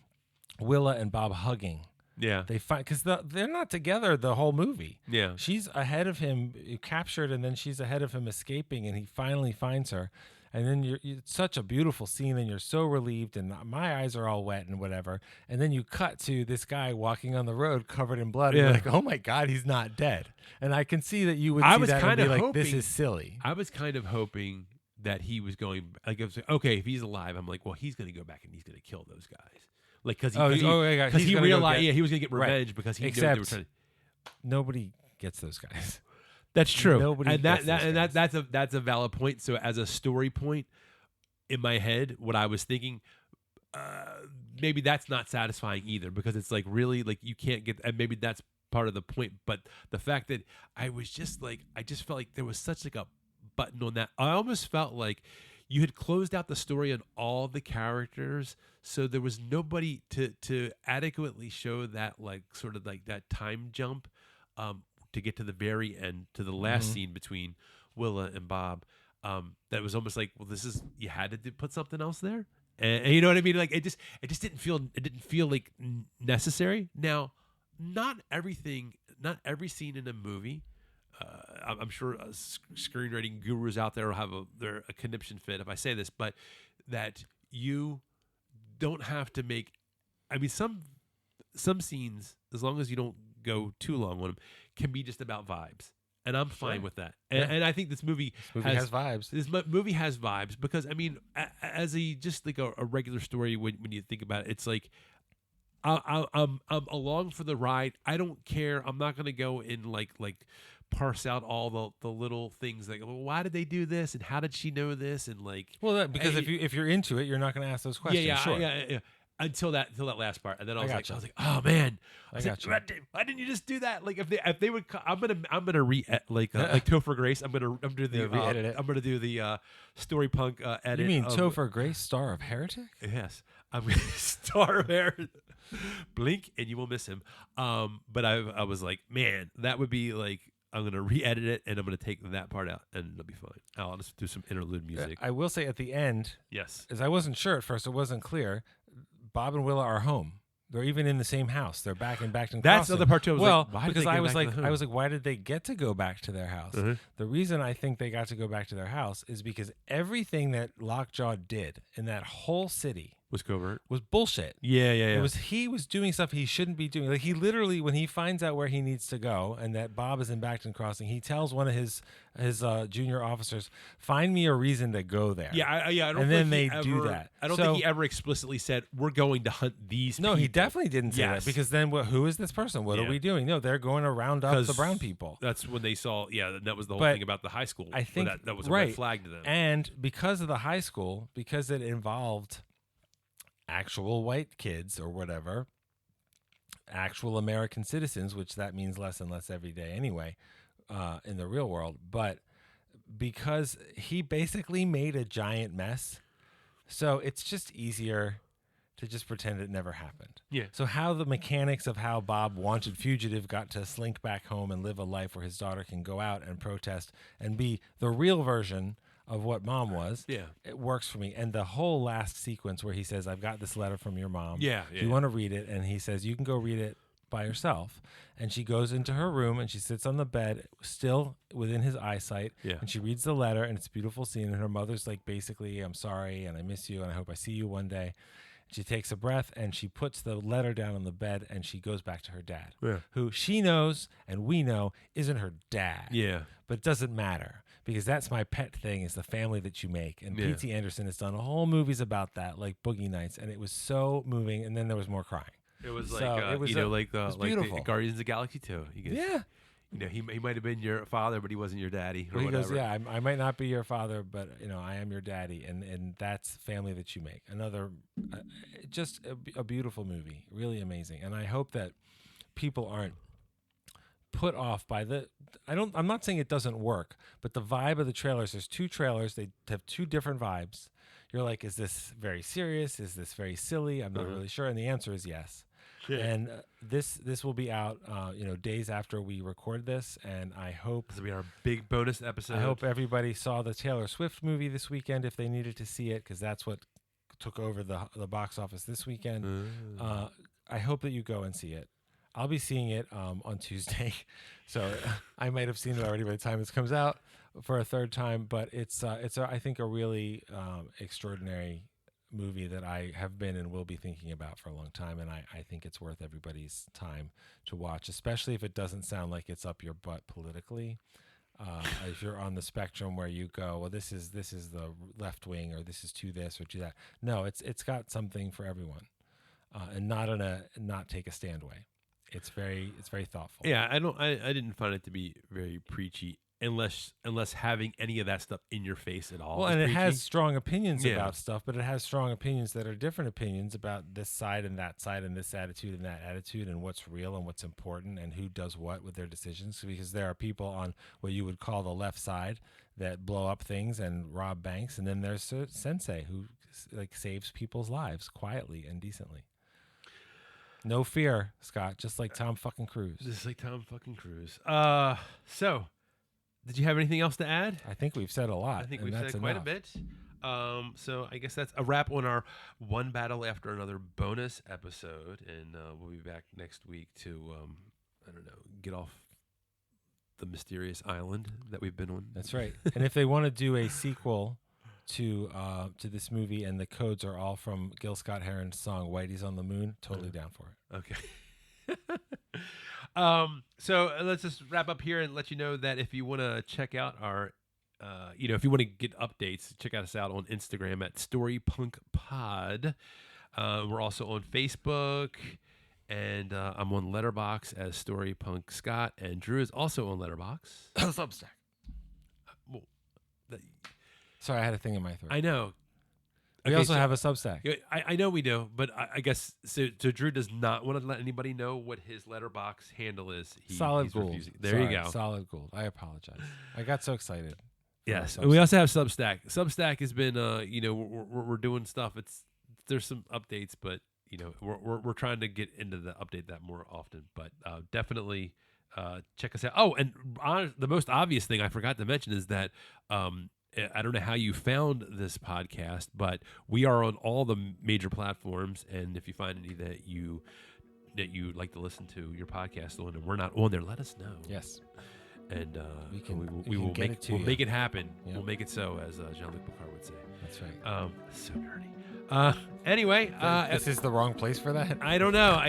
Speaker 2: Willa and Bob hugging.
Speaker 1: Yeah.
Speaker 2: They find, because they're not together the whole movie.
Speaker 1: Yeah.
Speaker 2: She's ahead of him, captured, and then she's ahead of him escaping, and he finally finds her. And then it's such a beautiful scene, and you're so relieved, and my eyes are all wet and whatever. And then you cut to this guy walking on the road covered in blood, and you're like, oh my God, he's not dead. And I can see that you would see that and be like, this is silly.
Speaker 1: I was kind of hoping that he was going like, I was like, okay, if he's alive, I'm like, well, he's going to go back and he's going to kill those guys, like because he realized he was going to get revenge because he knew they were trying to.
Speaker 2: Nobody gets those guys.
Speaker 1: That's true,
Speaker 2: Nobody
Speaker 1: and that's a valid point. So as a story point in my head, what I was thinking, maybe that's not satisfying either because it's like really like you can't get, and maybe that's part of the point. But the fact that I was just like, I just felt like there was such like a button on that. I almost felt like you had closed out the story on all the characters, so there was nobody to adequately show that like sort of like that time jump to get to the very end, to the last scene between Willa and Bob. That was almost like, well, this is, you had to put something else there, and you know what I mean. Like it just didn't feel like necessary. Now, not every scene in a movie. I'm sure screenwriting gurus out there will have a conniption fit if I say this, but that you don't have to make. I mean, some scenes, as long as you don't go too long on them, can be just about vibes, and I'm fine with that. And I think this movie
Speaker 2: has vibes.
Speaker 1: This movie has vibes because I mean, as just like a regular story, when you think about it, it's like. I'm along for the ride. I don't care. I'm not gonna go and like parse out all the little things like, well, why did they do this and how did she know this and like.
Speaker 2: Well, because if you're into it, you're not gonna ask those questions.
Speaker 1: Yeah. Until that last part, and then I was like, oh man,
Speaker 2: I got you.
Speaker 1: Why didn't you just do that? Like if they would, I'm gonna re like Topher Grace. I'm gonna do the
Speaker 2: re-edit it.
Speaker 1: I'm gonna do the Story Punk edit.
Speaker 2: You mean Topher Grace, star of Heretic?
Speaker 1: Yes, I'm gonna star of Heretic. Blink and you will miss him. But I was like, man, that would be like, I'm gonna re-edit it and I'm gonna take that part out and it'll be fine. I'll just do some interlude music.
Speaker 2: I will say at the end,
Speaker 1: yes,
Speaker 2: as I wasn't sure at first, it wasn't clear. Bob and Willa are home. They're even in the same house. They're back in Crossing.
Speaker 1: That's the other part too.
Speaker 2: Because I was like, why did they get to go back to their house? The reason I think they got to go back to their house is because everything that Lockjaw did in that whole city
Speaker 1: was covert.
Speaker 2: Was bullshit.
Speaker 1: Yeah.
Speaker 2: He was doing stuff he shouldn't be doing. Like he literally, when he finds out where he needs to go and that Bob is in Backton Crossing, he tells one of his junior officers, "Find me a reason to go there."
Speaker 1: Yeah. I don't.
Speaker 2: And then they do that.
Speaker 1: I don't think he ever explicitly said we're going to hunt these.
Speaker 2: No,
Speaker 1: people.
Speaker 2: He definitely didn't say that because then who is this person? What are we doing? No, they're going to round up the brown people.
Speaker 1: That's when they saw. Yeah, that was the whole thing about the high school.
Speaker 2: I think
Speaker 1: that was a red flag to them.
Speaker 2: And because of the high school, because it involved actual white kids or whatever, actual American citizens, which that means less and less every day anyway, in the real world. But because he basically made a giant mess, so it's just easier to just pretend it never happened.
Speaker 1: Yeah.
Speaker 2: So how the mechanics of how Bob, wanted fugitive, got to slink back home and live a life where his daughter can go out and protest and be the real version of what mom was, it works for me. And the whole last sequence where he says, "I've got this letter from your mom. Do you want to read it?" And he says, "You can go read it by yourself." And she goes into her room and she sits on the bed, still within his eyesight. And she reads the letter, and it's a beautiful scene. And her mother's like, basically, "I'm sorry, and I miss you, and I hope I see you one day." She takes a breath and she puts the letter down on the bed and she goes back to her dad, who she knows and we know isn't her dad.
Speaker 1: Yeah.
Speaker 2: But it doesn't matter because that's my pet thing, is the family that you make. And P.T. Anderson has done whole movies about that, like Boogie Nights, and it was so moving. And then there was more crying.
Speaker 1: It was like, like the Guardians of the Galaxy 2. You know, he might have been your father, but he wasn't your daddy. Or
Speaker 2: he
Speaker 1: whatever.
Speaker 2: goes, "Yeah, I might not be your father, but I am your daddy," and that's family that you make. Another, just a beautiful movie, really amazing. And I hope that people aren't put off by I'm not saying it doesn't work, but the vibe of the trailers. There's two trailers. They have two different vibes. You're like, is this very serious? Is this very silly? I'm not really sure. And the answer is yes. Yeah. And this will be out, days after we record this, and I hope
Speaker 1: this will be our big bonus episode.
Speaker 2: I hope everybody saw the Taylor Swift movie this weekend if they needed to see it, because that's what took over the box office this weekend. I hope that you go and see it. I'll be seeing it on Tuesday, so I might have seen it already by the time this comes out for a third time. But it's I think a really extraordinary movie that I have been and will be thinking about for a long time, and I think it's worth everybody's time to watch, especially if it doesn't sound like it's up your butt politically. If you're on the spectrum where you go, well, this is the left wing, or this is to this or to that. No, it's got something for everyone, and not in a not take a stand way. It's very thoughtful.
Speaker 1: Yeah, I didn't find it to be very preachy unless having any of that stuff in your face at all.
Speaker 2: Well,
Speaker 1: is
Speaker 2: and it
Speaker 1: preachy.
Speaker 2: has strong opinions
Speaker 1: Yeah.
Speaker 2: about stuff, but it has strong opinions that are different opinions about this side and that side and this attitude and that attitude and what's real and what's important and who does what with their decisions. Because there are people on what you would call the left side that blow up things and rob banks, and then there's Sensei who like saves people's lives quietly and decently. No fear, Scott, just like Tom fucking Cruise.
Speaker 1: Just like Tom fucking Cruise. So, did you have anything else to add?
Speaker 2: I think we've said a lot.
Speaker 1: I think
Speaker 2: and
Speaker 1: we've
Speaker 2: that's
Speaker 1: said quite a
Speaker 2: enough.
Speaker 1: bit. So I guess that's a wrap on our One Battle After Another bonus episode, and we'll be back next week to I don't know, get off the mysterious island that we've been on.
Speaker 2: That's right. And if they want to do a sequel to this movie, and the codes are all from Gil Scott-Heron's song "Whitey's on the Moon," totally down for it.
Speaker 1: Okay. So let's just wrap up here and let you know that if you want to check out our, if you want to get updates, check us out on Instagram at StoryPunkPod. We're also on Facebook, and I'm on Letterboxd as StoryPunkScott, and Drew is also on Letterboxd.
Speaker 2: Substack.
Speaker 1: Well,
Speaker 2: Sorry, I had a thing in my throat.
Speaker 1: I know.
Speaker 2: We
Speaker 1: Okay,
Speaker 2: also
Speaker 1: so-
Speaker 2: have a Substack.
Speaker 1: I know we do, but I guess so Drew does not want to let anybody know what his letterbox handle is.
Speaker 2: Solid
Speaker 1: he's
Speaker 2: Gold.
Speaker 1: refusing. There
Speaker 2: Sorry,
Speaker 1: you go.
Speaker 2: Solid Gold. I apologize. I got so excited. for
Speaker 1: Yes,
Speaker 2: our
Speaker 1: and we
Speaker 2: Substack.
Speaker 1: also have Substack. Substack has been, we're doing stuff. There's some updates, but we're trying to get into the update that more often. But definitely check us out. Oh, and the most obvious thing I forgot to mention is that I don't know how you found this podcast, but we are on all the major platforms. And if you find any that you like to listen to your podcast on, and we're not on there, let us know.
Speaker 2: Yes.
Speaker 1: And
Speaker 2: we
Speaker 1: will
Speaker 2: can get it to
Speaker 1: we'll
Speaker 2: you.
Speaker 1: make it happen.
Speaker 2: Yeah.
Speaker 1: We'll make it so, as Jean-Luc Picard would say.
Speaker 2: That's right.
Speaker 1: So nerdy. Anyway,
Speaker 2: This is the wrong place for that?
Speaker 1: I don't know.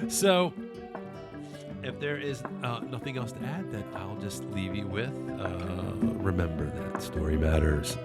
Speaker 1: So if there is nothing else to add, then I'll just leave you with remember that story matters.